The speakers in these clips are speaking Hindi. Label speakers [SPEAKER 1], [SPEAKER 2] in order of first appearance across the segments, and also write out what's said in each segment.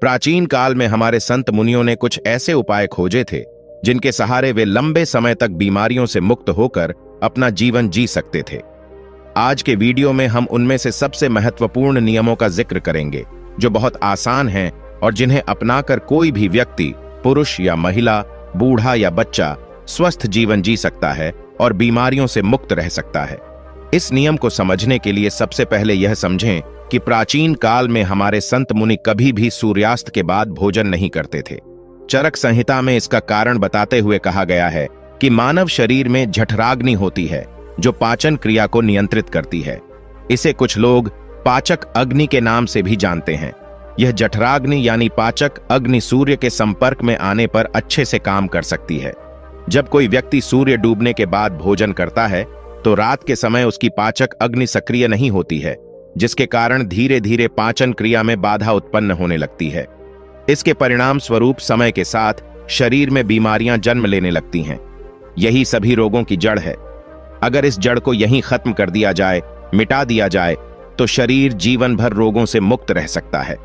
[SPEAKER 1] प्राचीन काल में हमारे संत मुनियों ने कुछ ऐसे उपाय खोजे थे जिनके सहारे वे लंबे समय तक बीमारियों से मुक्त होकर अपना जीवन जी सकते थे। आज के वीडियो में हम उनमें से सबसे महत्वपूर्ण नियमों का जिक्र करेंगे जो बहुत आसान हैं और जिन्हें अपनाकर कोई भी व्यक्ति, पुरुष या महिला, बूढ़ा या बच्चा, स्वस्थ जीवन जी सकता है और बीमारियों से मुक्त रह सकता है। इस नियम को समझने के लिए सबसे पहले यह समझें कि प्राचीन काल में हमारे संत मुनि कभी भी सूर्यास्त के बाद भोजन नहीं करते थे। चरक संहिता में इसका कारण बताते हुए कहा गया है कि मानव शरीर में जठराग्नि होती है जो पाचन क्रिया को नियंत्रित करती है। इसे कुछ लोग पाचक अग्नि के नाम से भी जानते हैं। यह जठराग्नि यानी पाचक अग्नि सूर्य के संपर्क में आने पर अच्छे से काम कर सकती है। जब कोई व्यक्ति सूर्य डूबने के बाद भोजन करता है तो रात के समय उसकी पाचक अग्नि सक्रिय नहीं होती है, जिसके कारण धीरे धीरे पाचन क्रिया में बाधा उत्पन्न होने लगती है। इसके परिणाम स्वरूप समय के साथ शरीर में बीमारियां जन्म लेने लगती हैं। यही सभी रोगों की जड़ है। अगर इस जड़ को यहीं खत्म कर दिया जाए, मिटा दिया जाए, तो शरीर जीवन भर रोगों से मुक्त रह सकता है।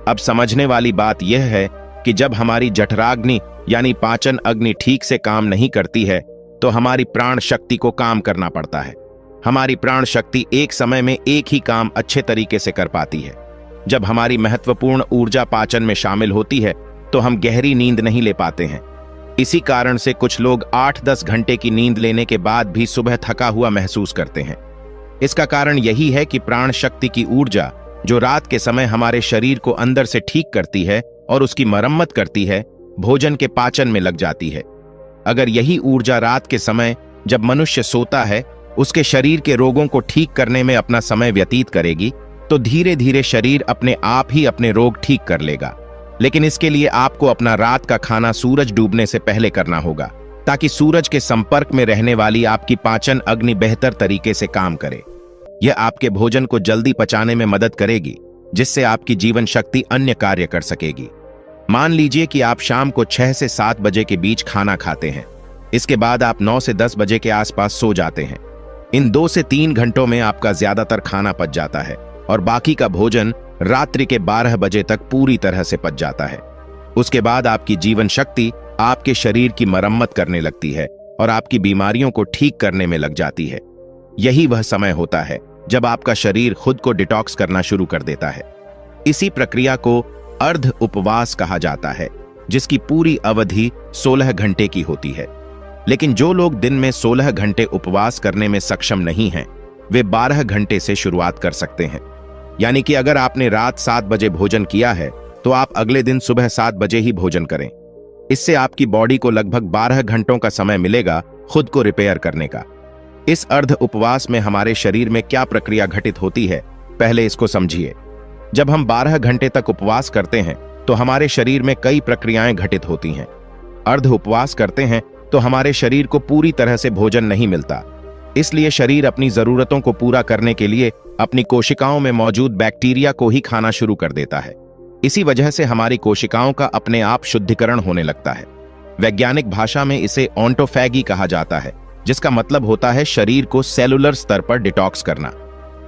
[SPEAKER 1] अब समझने वाली बात यह है कि जब हमारी जठराग्नि यानी पाचन अग्नि ठीक से काम नहीं करती है तो हमारी प्राण शक्ति को काम करना पड़ता है। हमारी प्राण शक्ति एक समय में एक ही काम अच्छे तरीके से कर पाती है। जब हमारी महत्वपूर्ण ऊर्जा पाचन में शामिल होती है तो हम गहरी नींद नहीं ले पाते हैं। इसी कारण से कुछ लोग 8-10 घंटे की नींद लेने के बाद भी सुबह थका हुआ महसूस करते हैं। इसका कारण यही है कि प्राण शक्ति की ऊर्जा जो रात के समय हमारे शरीर को अंदर से ठीक करती है और उसकी मरम्मत करती है, भोजन के पाचन में लग जाती है। अगर यही ऊर्जा रात के समय जब मनुष्य सोता है उसके शरीर के रोगों को ठीक करने में अपना समय व्यतीत करेगी तो धीरे धीरे शरीर अपने आप ही अपने रोग ठीक कर लेगा। लेकिन इसके लिए आपको अपना रात का खाना सूरज डूबने से पहले करना होगा ताकि सूरज के संपर्क में रहने वाली आपकी पाचन अग्नि बेहतर तरीके से काम करे। यह आपके भोजन को जल्दी पचाने में मदद करेगी, जिससे आपकी जीवन शक्ति अन्य कार्य कर सकेगी। मान लीजिए कि आप शाम को 6 से 7 बजे के बीच खाना खाते हैं। इसके बाद आप 9 से 10 बजे के आसपास सो जाते हैं। इन 2 से 3 घंटों में आपका ज्यादातर खाना पच जाता है और बाकी का भोजन रात्रि के 12 बजे तक पूरी तरह से पच जाता है। उसके बाद आपकी जीवन शक्ति आपके शरीर की मरम्मत करने लगती है और आपकी बीमारियों को ठीक करने में लग जाती है। यही वह समय होता है जब आपका शरीर खुद को डिटॉक्स करना शुरू कर देता है। इसी प्रक्रिया को अर्ध उपवास कहा जाता है, जिसकी पूरी अवधि 16 घंटे की होती है। लेकिन जो लोग दिन में 16 घंटे उपवास करने में सक्षम नहीं हैं, वे 12 घंटे से शुरुआत कर सकते हैं। यानी कि अगर आपने रात 7 बजे भोजन किया है तो आप अगले दिन सुबह 7 बजे ही भोजन करें। इससे आपकी बॉडी को लगभग 12 घंटों का समय मिलेगा खुद को रिपेयर करने का। इस अर्ध उपवास में हमारे शरीर में क्या प्रक्रिया घटित होती है, पहले इसको समझिए। जब हम 12 घंटे तक उपवास करते हैं तो हमारे शरीर में कई प्रक्रियाएं घटित होती हैं। अर्ध उपवास करते हैं तो हमारे शरीर को पूरी तरह से भोजन नहीं मिलता, इसलिए शरीर अपनी जरूरतों को पूरा करने के लिए अपनी कोशिकाओं में मौजूद बैक्टीरिया को ही खाना शुरू कर देता है। इसी वजह से हमारी कोशिकाओं का अपने आप शुद्धिकरण होने लगता है। वैज्ञानिक भाषा में इसे ऑटोफैगी कहा जाता है, जिसका मतलब होता है शरीर को सेलुलर स्तर पर डिटॉक्स करना।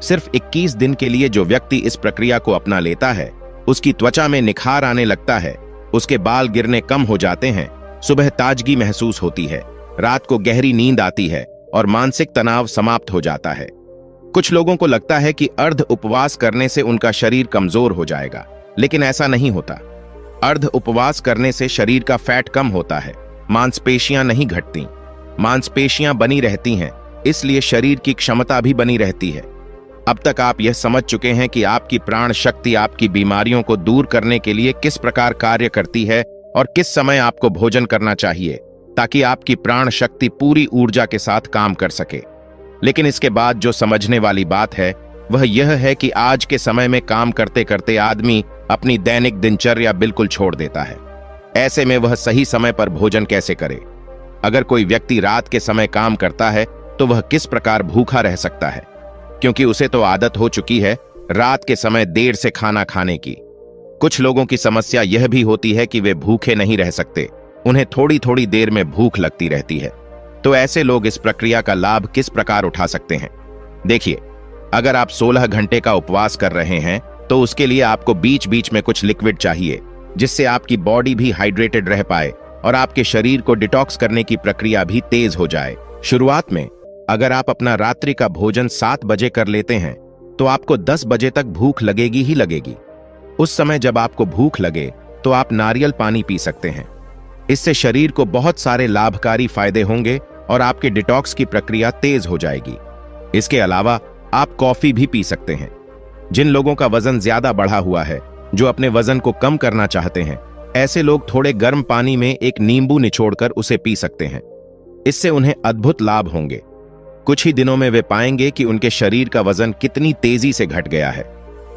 [SPEAKER 1] सिर्फ 21 दिन के लिए जो व्यक्ति इस प्रक्रिया को अपना लेता है उसकी त्वचा में निखार आने लगता है, उसके बाल गिरने कम हो जाते हैं, सुबह ताजगी महसूस होती है, रात को गहरी नींद आती है और मानसिक तनाव समाप्त हो जाता है। कुछ लोगों को लगता है कि अर्ध उपवास करने से उनका शरीर कमजोर हो जाएगा, लेकिन ऐसा नहीं होता। अर्ध उपवास करने से शरीर का फैट कम होता है, मांसपेशियां नहीं घटती, मांसपेशियां बनी रहती हैं, इसलिए शरीर की क्षमता भी बनी रहती है। अब तक आप यह समझ चुके हैं कि आपकी प्राण शक्ति आपकी बीमारियों को दूर करने के लिए किस प्रकार कार्य करती है और किस समय आपको भोजन करना चाहिए ताकि आपकी प्राण शक्ति पूरी ऊर्जा के साथ काम कर सके। लेकिन इसके बाद जो समझने वाली बात है वह यह है कि आज के समय में काम करते करते आदमी अपनी दैनिक दिनचर्या बिल्कुल छोड़ देता है। ऐसे में वह सही समय पर भोजन कैसे करे? अगर कोई व्यक्ति रात के समय काम करता है तो वह किस प्रकार भूखा रह सकता है, क्योंकि उसे तो आदत हो चुकी है रात के समय देर से खाना खाने की। कुछ लोगों की समस्या यह भी होती है कि वे भूखे नहीं रह सकते, उन्हें थोड़ी थोड़ी देर में भूख लगती रहती है। तो ऐसे लोग इस प्रक्रिया का लाभ किस प्रकार उठा सकते हैं? देखिए, अगर आप 16 घंटे का उपवास कर रहे हैं तो उसके लिए आपको बीच बीच में कुछ लिक्विड चाहिए, जिससे आपकी बॉडी भी हाइड्रेटेड रह पाए और आपके शरीर को डिटॉक्स करने की प्रक्रिया भी तेज हो जाए। शुरुआत में अगर आप अपना रात्रि का भोजन 7 बजे कर लेते हैं तो आपको 10 बजे तक भूख लगेगी ही लगेगी। उस समय जब आपको भूख लगे तो आप नारियल पानी पी सकते हैं। इससे शरीर को बहुत सारे लाभकारी फायदे होंगे और आपके डिटॉक्स की प्रक्रिया तेज हो जाएगी। इसके अलावा आप कॉफी भी पी सकते हैं। जिन लोगों का वजन ज्यादा बढ़ा हुआ है, जो अपने वजन को कम करना चाहते हैं, ऐसे लोग थोड़े गर्म पानी में एक नींबू निचोड़कर उसे पी सकते हैं। इससे उन्हें अद्भुत लाभ होंगे। कुछ ही दिनों में वे पाएंगे कि उनके शरीर का वजन कितनी तेजी से घट गया है।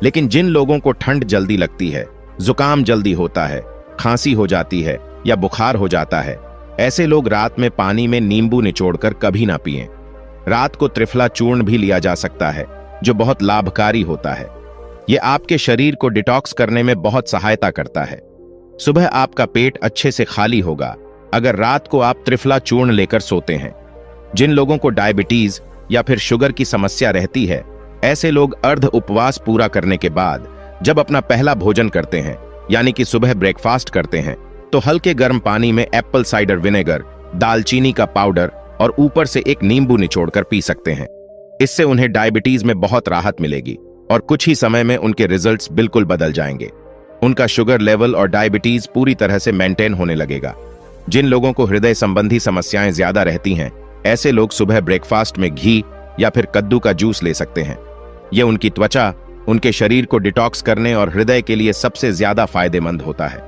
[SPEAKER 1] लेकिन जिन लोगों को ठंड जल्दी लगती है, जुकाम जल्दी होता है, खांसी हो जाती है या बुखार हो जाता है, ऐसे लोग रात में पानी में नींबू निचोड़कर कभी ना पिएं। रात को त्रिफला चूर्ण भी लिया जा सकता है, जो बहुत लाभकारी होता है। यह आपके शरीर को डिटॉक्स करने में बहुत सहायता करता है। सुबह आपका पेट अच्छे से खाली होगा अगर रात को आप त्रिफला चूर्ण लेकर सोते हैं। जिन लोगों को डायबिटीज या फिर शुगर की समस्या रहती है, ऐसे लोग अर्ध उपवास पूरा करने के बाद जब अपना पहला भोजन करते हैं, यानी कि सुबह ब्रेकफास्ट करते हैं, तो हल्के गर्म पानी में एप्पल साइडर विनेगर, दालचीनी का पाउडर और ऊपर से एक नींबू निचोड़कर पी सकते हैं। इससे उन्हें डायबिटीज में बहुत राहत मिलेगी और कुछ ही समय में उनके रिजल्ट्स बिल्कुल बदल जाएंगे। उनका शुगर लेवल और डायबिटीज पूरी तरह से मेंटेन होने लगेगा। जिन लोगों को हृदय संबंधी समस्याएं ज्यादा रहती हैं, ऐसे लोग सुबह ब्रेकफास्ट में घी या फिर कद्दू का जूस ले सकते हैं। यह उनकी त्वचा, उनके शरीर को डिटॉक्स करने और हृदय के लिए सबसे ज्यादा फायदेमंद होता है।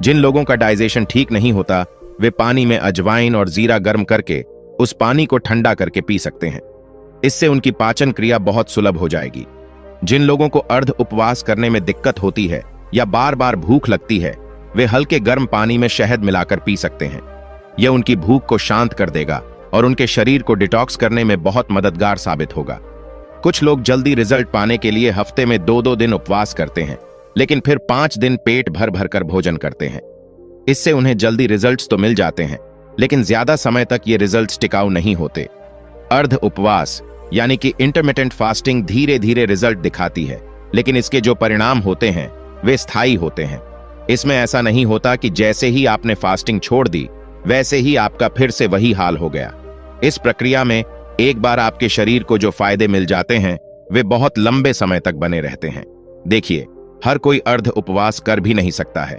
[SPEAKER 1] जिन लोगों का डाइजेशन ठीक नहीं होता, वे पानी में अजवाइन और जीरा गर्म करके उस पानी को ठंडा करके पी सकते हैं। इससे उनकी पाचन क्रिया बहुत सुलभ हो जाएगी। जिन लोगों को अर्ध उपवास करने में दिक्कत होती है या बार बार भूख लगती है, वे हल्के गर्म पानी में शहद मिलाकर पी सकते हैं। यह उनकी भूख को शांत कर देगा और उनके शरीर को डिटॉक्स करने में बहुत मददगार साबित होगा। कुछ लोग जल्दी रिजल्ट पाने के लिए हफ्ते में 2-2 दिन उपवास करते हैं, लेकिन फिर 5 दिन पेट भर भर कर भोजन करते हैं। इससे उन्हें जल्दी रिजल्ट्स तो मिल जाते हैं, लेकिन ज्यादा समय तक ये रिजल्ट्स टिकाऊ नहीं होते। अर्ध उपवास यानी कि इंटरमिटेंट फास्टिंग धीरे धीरे रिजल्ट दिखाती है, लेकिन इसके जो परिणाम होते हैं वे स्थायी होते हैं। इसमें ऐसा नहीं होता कि जैसे ही आपने फास्टिंग छोड़ दी, वैसे ही आपका फिर से वही हाल हो गया। इस प्रक्रिया में एक बार आपके शरीर को जो फायदे मिल जाते हैं, वे बहुत लंबे समय तक बने रहते हैं। देखिए, हर कोई अर्ध उपवास कर भी नहीं सकता है,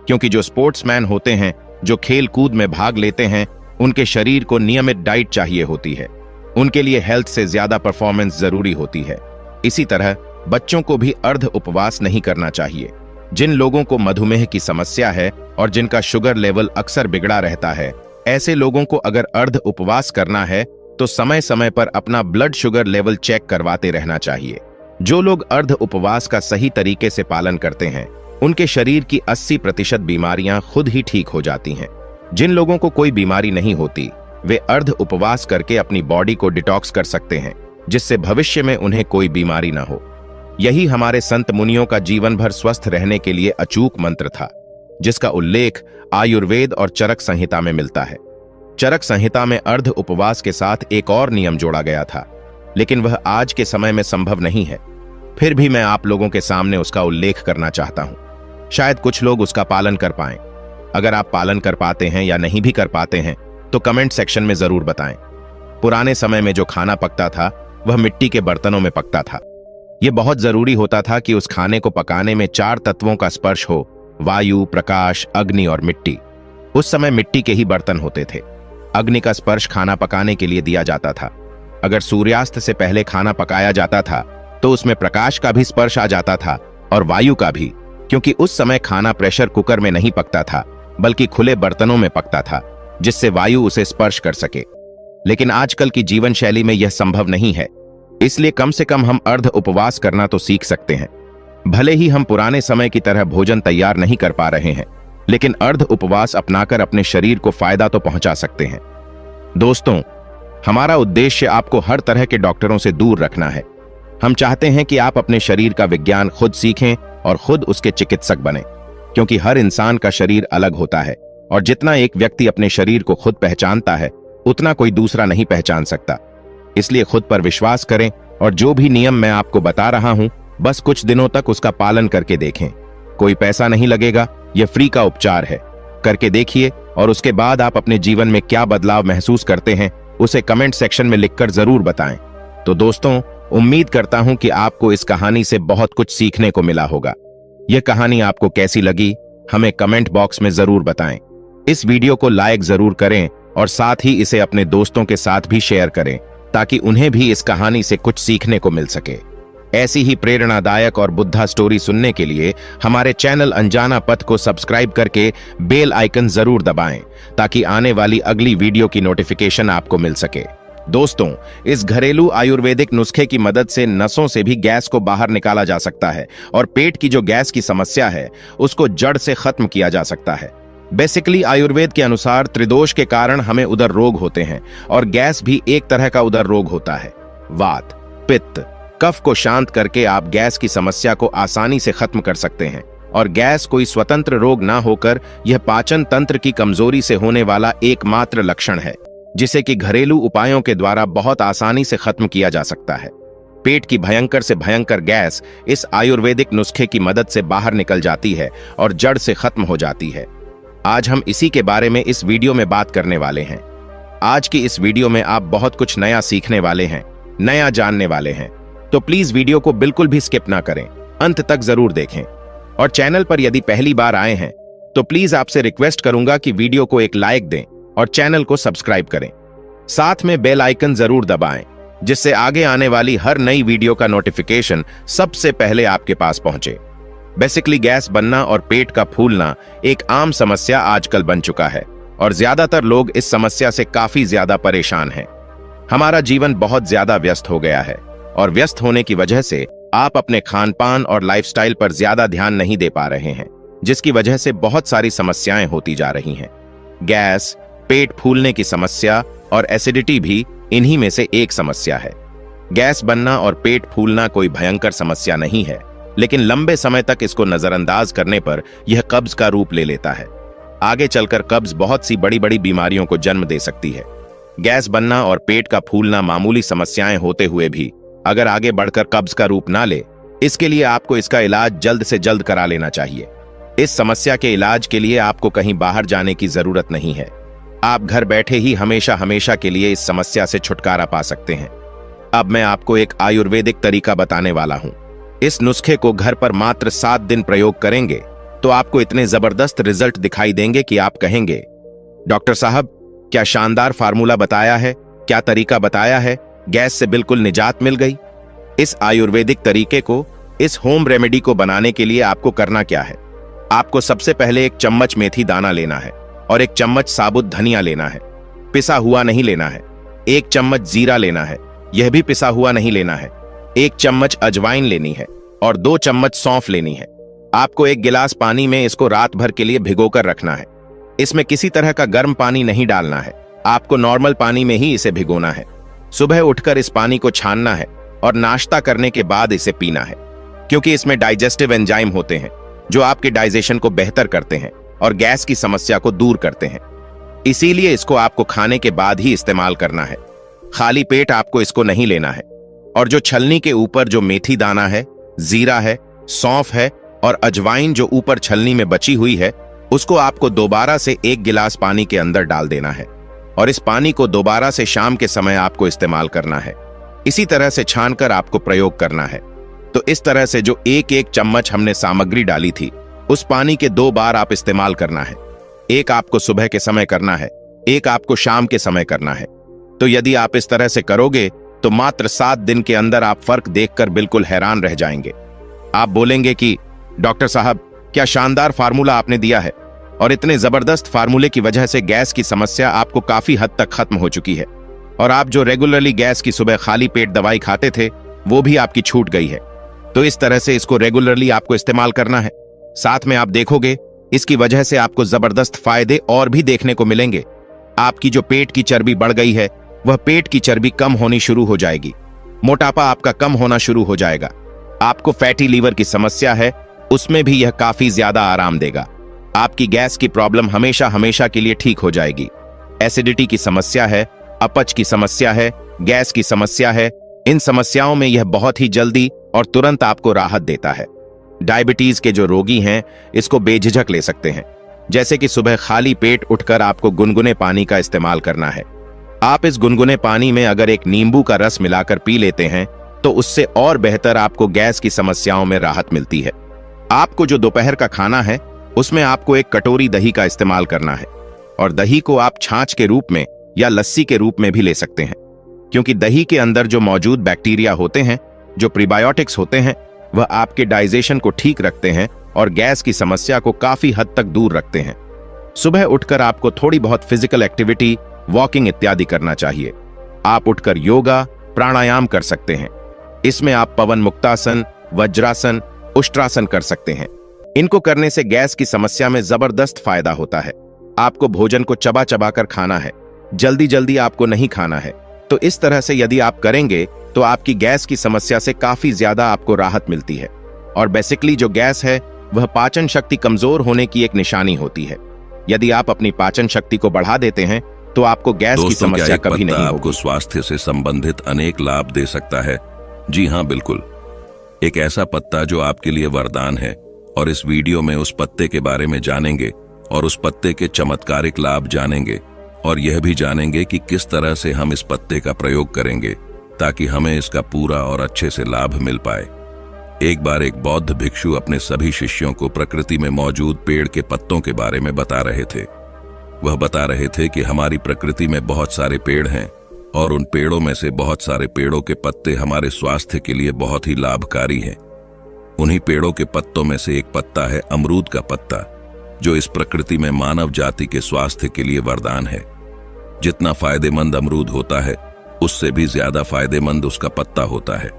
[SPEAKER 1] क्योंकि जो स्पोर्ट्समैन होते हैं, जो खेल कूद में भाग लेते हैं, उनके शरीर को नियमित डाइट चाहिए होती है। उनके लिए हेल्थ से ज्यादा परफॉर्मेंस जरूरी होती है। इसी तरह बच्चों को भी अर्ध उपवास नहीं करना चाहिए। जिन लोगों को मधुमेह की समस्या है और जिनका शुगर लेवल अक्सर बिगड़ा रहता है, ऐसे लोगों को अगर अर्ध उपवास करना है तो समय समय पर अपना ब्लड शुगर लेवल चेक करवाते रहना चाहिए। जो लोग अर्ध उपवास का सही तरीके से पालन करते हैं, उनके शरीर की 80% बीमारियां खुद ही ठीक हो जाती हैं। जिन लोगों को कोई बीमारी नहीं होती, वे अर्ध उपवास करके अपनी बॉडी को डिटॉक्स कर सकते हैं, जिससे भविष्य में उन्हें कोई बीमारी ना हो। यही हमारे संत मुनियों का जीवन भर स्वस्थ रहने के लिए अचूक मंत्र था, जिसका उल्लेख आयुर्वेद और चरक संहिता में मिलता है। चरक संहिता में अर्ध उपवास के साथ एक और नियम जोड़ा गया था, लेकिन वह आज के समय में संभव नहीं है। फिर भी मैं आप लोगों के सामने उसका उल्लेख करना चाहता हूं। शायद कुछ लोग उसका पालन कर पाएं। अगर आप पालन कर पाते हैं या नहीं भी कर पाते हैं, तो कमेंट सेक्शन में जरूर बताएं। पुराने समय में जो खाना पकता था, वह मिट्टी के बर्तनों में पकता था। यह बहुत जरूरी होता था कि उस खाने को पकाने में 4 तत्वों का स्पर्श हो: वायु, प्रकाश, अग्नि और मिट्टी। उस समय मिट्टी के ही बर्तन होते थे। अग्नि का स्पर्श खाना पकाने के लिए दिया जाता था। अगर सूर्यास्त से पहले खाना पकाया जाता था, तो उसमें प्रकाश का भी स्पर्श आ जाता था और वायु का भी, क्योंकि उस समय खाना प्रेशर कुकर में नहीं पकता था, बल्कि खुले बर्तनों में पकता था, जिससे वायु उसे स्पर्श कर सके। लेकिन आजकल की जीवन शैली में यह संभव नहीं है। इसलिए कम से कम हम अर्ध उपवास करना तो सीख सकते हैं। भले ही हम पुराने समय की तरह भोजन तैयार नहीं कर पा रहे हैं, लेकिन अर्ध उपवास अपनाकर अपने शरीर को फायदा तो पहुंचा सकते हैं। दोस्तों, हमारा उद्देश्य आपको हर तरह के डॉक्टरों से दूर रखना है। हम चाहते हैं कि आप अपने शरीर का विज्ञान खुद सीखें और खुद उसके चिकित्सक बने, क्योंकि हर इंसान का शरीर अलग होता है और जितना एक व्यक्ति अपने शरीर को खुद पहचानता है, उतना कोई दूसरा नहीं पहचान सकता। इसलिए खुद पर विश्वास करें और जो भी नियम मैं आपको बता रहा हूं, बस कुछ दिनों तक उसका पालन करके देखें। कोई पैसा नहीं लगेगा, यह फ्री का उपचार है। करके देखिए और उसके बाद आप अपने जीवन में क्या बदलाव महसूस करते हैं उसे कमेंट सेक्शन में लिखकर जरूर बताएं। तो दोस्तों, उम्मीद करता हूं कि आपको इस कहानी से बहुत कुछ सीखने को मिला होगा। यह कहानी आपको कैसी लगी हमें कमेंट बॉक्स में जरूर बताएं। इस वीडियो को लाइक जरूर करें और साथ ही इसे अपने दोस्तों के साथ भी शेयर करें ताकि उन्हें भी इस कहानी से कुछ सीखने को मिल सके। ऐसी ही प्रेरणादायक और बुद्धा स्टोरी सुनने के लिए हमारे चैनल अनजाना पथ को सब्सक्राइब करके बेल आइकन जरूर दबाएं ताकि आने वाली अगली वीडियो की नोटिफिकेशन आपको मिल सके। दोस्तों, इस घरेलू आयुर्वेदिक नुस्खे की मदद से नसों से भी गैस को बाहर निकाला जा सकता है और पेट की जो गैस की समस्या है उसको जड़ से खत्म किया जा सकता है। बेसिकली आयुर्वेद के अनुसार त्रिदोष के कारण हमें उदर रोग होते हैं और गैस भी एक तरह का उदर रोग होता है। वात, पित्त, कफ को शांत करके आप गैस की समस्या को आसानी से खत्म कर सकते हैं। और गैस कोई स्वतंत्र रोग ना होकर यह पाचन तंत्र की कमजोरी से होने वाला एकमात्र लक्षण है जिसे कि घरेलू उपायों के द्वारा बहुत आसानी से खत्म किया जा सकता है। पेट की भयंकर से भयंकर गैस इस आयुर्वेदिक नुस्खे की मदद से बाहर निकल जाती है और जड़ से खत्म हो जाती है। आज हम इसी के बारे में इस वीडियो में बात करने वाले हैं। आज की इस वीडियो में आप बहुत कुछ नया सीखने वाले हैं, नया जानने वाले हैं। तो प्लीज वीडियो को बिल्कुल भी स्किप ना करें, अंत तक जरूर देखें। और चैनल पर यदि पहली बार आए हैं तो प्लीज आपसे रिक्वेस्ट करूंगा कि वीडियो को एक लाइक दें और चैनल को सब्सक्राइब करें। साथ में बेल आइकन जरूर दबाएं जिससे आगे आने वाली हर नई वीडियो का नोटिफिकेशन सबसे पहले आपके पास पहुंचे। बेसिकली गैस बनना और पेट का फूलना एक आम समस्या आजकल बन चुका है और ज्यादातर लोग इस समस्या से काफी ज्यादा परेशान हैं। हमारा जीवन बहुत ज्यादा व्यस्त हो गया है और व्यस्त होने की वजह से आप अपने खान पान और लाइफस्टाइल पर ज्यादा ध्यान नहीं दे पा रहे हैं, जिसकी वजह से बहुत सारी समस्याएं होती जा रही हैं। गैस, पेट फूलने की समस्या और एसिडिटी भी इन्हीं में से एक समस्या है। गैस बनना और पेट फूलना कोई भयंकर समस्या नहीं है, लेकिन लंबे समय तक इसको नजरअंदाज करने पर यह कब्ज का रूप ले लेता है। आगे चलकर कब्ज बहुत सी बड़ी बड़ी बीमारियों को जन्म दे सकती है। गैस बनना और पेट का फूलना मामूली समस्याएं होते हुए भी अगर आगे बढ़कर कब्ज का रूप ना ले, इसके लिए आपको इसका इलाज जल्द से जल्द करा लेना चाहिए। इस समस्या के इलाज के लिए आपको कहीं बाहर जाने की जरूरत नहीं है। आप घर बैठे ही हमेशा हमेशा के लिए इस समस्या से छुटकारा पा सकते हैं। अब मैं आपको एक आयुर्वेदिक तरीका बताने वाला हूं। इस नुस्खे को घर पर मात्र 7 दिन प्रयोग करेंगे तो आपको इतने जबरदस्त रिजल्ट दिखाई देंगे कि आप कहेंगे, डॉक्टर साहब क्या शानदार फार्मूला बताया है, क्या तरीका बताया है, गैस से बिल्कुल निजात मिल गई। इस आयुर्वेदिक तरीके को, इस होम रेमेडी को बनाने के लिए आपको करना क्या है। आपको सबसे पहले 1 चम्मच मेथी दाना लेना है और 1 चम्मच साबुत धनिया लेना है, पिसा हुआ नहीं लेना है। 1 चम्मच जीरा लेना है, यह भी पिसा हुआ नहीं लेना है। 1 चम्मच अजवाइन लेनी है और 2 चम्मच सौंफ लेनी है। आपको 1 गिलास पानी में इसको रात भर के लिए भिगोकर रखना है। इसमें किसी तरह का गर्म पानी नहीं डालना है, आपको नॉर्मल पानी में ही इसे भिगोना है। सुबह उठकर इस पानी को छानना है और नाश्ता करने के बाद इसे पीना है, क्योंकि इसमें डाइजेस्टिव एंजाइम होते हैं जो आपके डाइजेशन को बेहतर करते हैं और गैस की समस्या को दूर करते हैं। इसीलिए इसको आपको खाने के बाद ही इस्तेमाल करना है, खाली पेट आपको इसको नहीं लेना है। और जो छलनी के ऊपर जो मेथी दाना है, जीरा है, सौंफ है और अजवाइन जो ऊपर छलनी में बची हुई है, उसको आपको दोबारा से 1 गिलास पानी के अंदर डाल देना है और इस पानी को दोबारा से शाम के समय आपको इस्तेमाल करना है। इसी तरह से छानकर आपको प्रयोग करना है। तो इस तरह से जो 1-1 चम्मच हमने सामग्री डाली थी, उस पानी के 2 बार आप इस्तेमाल करना है। एक आपको सुबह के समय करना है, एक आपको शाम के समय करना है। तो यदि आप इस तरह से करोगे तो मात्र 7 दिन के अंदर आप फर्क देखकर बिल्कुल हैरान रह जाएंगे। आप बोलेंगे कि डॉक्टर साहब क्या शानदार फार्मूला आपने दिया है, और इतने जबरदस्त फार्मूले की वजह से गैस की समस्या आपको काफी हद तक खत्म हो चुकी है और आप जो रेगुलरली गैस की सुबह खाली पेट दवाई खाते थे वो भी आपकी छूट गई है। तो इस तरह से इसको रेगुलरली आपको इस्तेमाल करना है। साथ में आप देखोगे इसकी वजह से आपको जबरदस्त फायदे और भी देखने को मिलेंगे। आपकी जो पेट की चर्बी बढ़ गई है वह पेट की चर्बी कम होनी शुरू हो जाएगी, मोटापा आपका कम होना शुरू हो जाएगा। आपको फैटी लीवर की समस्या है उसमें भी यह काफी ज्यादा आराम देगा। आपकी गैस की प्रॉब्लम हमेशा हमेशा के लिए ठीक हो जाएगी। एसिडिटी की समस्या है, अपच की समस्या है, गैस की समस्या है, इन समस्याओं में यह बहुत ही जल्दी और तुरंत आपको राहत देता है। डायबिटीज के जो रोगी हैं इसको बेझिझक ले सकते हैं, जैसे कि सुबह खाली पेट उठकर आपको गुनगुने पानी का इस्तेमाल करना है। आप इस गुनगुने पानी में अगर एक नींबू का रस मिलाकर पी लेते हैं तो उससे और बेहतर आपको गैस की समस्याओं में राहत मिलती है। आपको जो दोपहर का खाना है उसमें आपको एक कटोरी दही का इस्तेमाल करना है, और दही को आप छाछ के रूप में या लस्सी के रूप में भी ले सकते हैं, क्योंकि दही के अंदर जो मौजूद बैक्टीरिया होते हैं, जो प्रीबायोटिक्स होते हैं, वह आपके डाइजेशन को ठीक रखते हैं और गैस की समस्या को काफी हद तक दूर रखते हैं। सुबह उठकर आपको थोड़ी बहुत फिजिकल एक्टिविटी, वॉकिंग इत्यादि करना चाहिए। आप उठकर योगा, प्राणायाम कर सकते हैं। इसमें आप पवन मुक्तासन, वज्रासन, उष्ट्रासन कर सकते हैं। इनको करने से गैस की समस्या में जबरदस्त फायदा होता है। आपको भोजन को चबा चबा कर खाना है, जल्दी जल्दी आपको नहीं खाना है। तो इस तरह से यदि आप करेंगे तो आपकी गैस की समस्या से काफी ज्यादा आपको राहत मिलती है। और बेसिकली जो गैस है वह पाचन शक्ति कमजोर होने की एक निशानी होती है। यदि आप अपनी पाचन शक्ति को बढ़ा देते हैं तो आपको गैस की समस्या कभी नहीं होगी।
[SPEAKER 2] आपको स्वास्थ्य से संबंधित अनेक लाभ दे सकता है। जी हाँ, बिल्कुल, एक ऐसा पत्ता जो आपके लिए वरदान है। और इस वीडियो में उस पत्ते के बारे में जानेंगे और उस पत्ते के चमत्कारिक लाभ जानेंगे, और यह भी जानेंगे कि किस तरह से हम इस पत्ते का प्रयोग करेंगे ताकि हमें इसका पूरा और अच्छे से लाभ मिल पाए। एक बार एक बौद्ध भिक्षु अपने सभी शिष्यों को प्रकृति में मौजूद पेड़ के पत्तों के बारे में बता रहे थे। वह बता रहे थे कि हमारी प्रकृति में बहुत सारे पेड़ हैं और उन पेड़ों में से बहुत सारे पेड़ों के पत्ते हमारे स्वास्थ्य के लिए बहुत ही लाभकारी हैं। उन्हीं पेड़ों के पत्तों में से एक पत्ता है अमरूद का पत्ता, जो इस प्रकृति में मानव जाति के स्वास्थ्य के लिए वरदान है। जितना फायदेमंद अमरूद होता है उससे भी ज्यादा फायदेमंद उसका पत्ता होता है।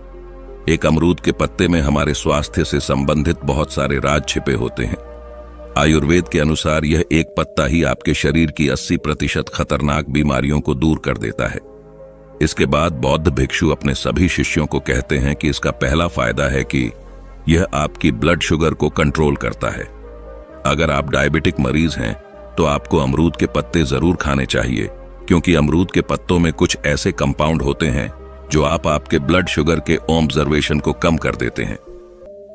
[SPEAKER 2] एक अमरूद के पत्ते में हमारे स्वास्थ्य से संबंधित बहुत सारे राज छिपे होते हैं। आयुर्वेद के अनुसार यह एक पत्ता ही आपके शरीर की 80% खतरनाक बीमारियों को दूर कर देता है। इसके बाद बौद्ध भिक्षु अपने सभी शिष्यों को कहते हैं कि इसका पहला फायदा है कि यह आपकी ब्लड शुगर को कंट्रोल करता है। अगर आप डायबिटिक मरीज हैं तो आपको अमरूद के पत्ते जरूर खाने चाहिए, क्योंकि अमरूद के पत्तों में कुछ ऐसे कंपाउंड होते हैं जो आपके ब्लड शुगर के ऑब्जर्वेशन को कम कर देते हैं।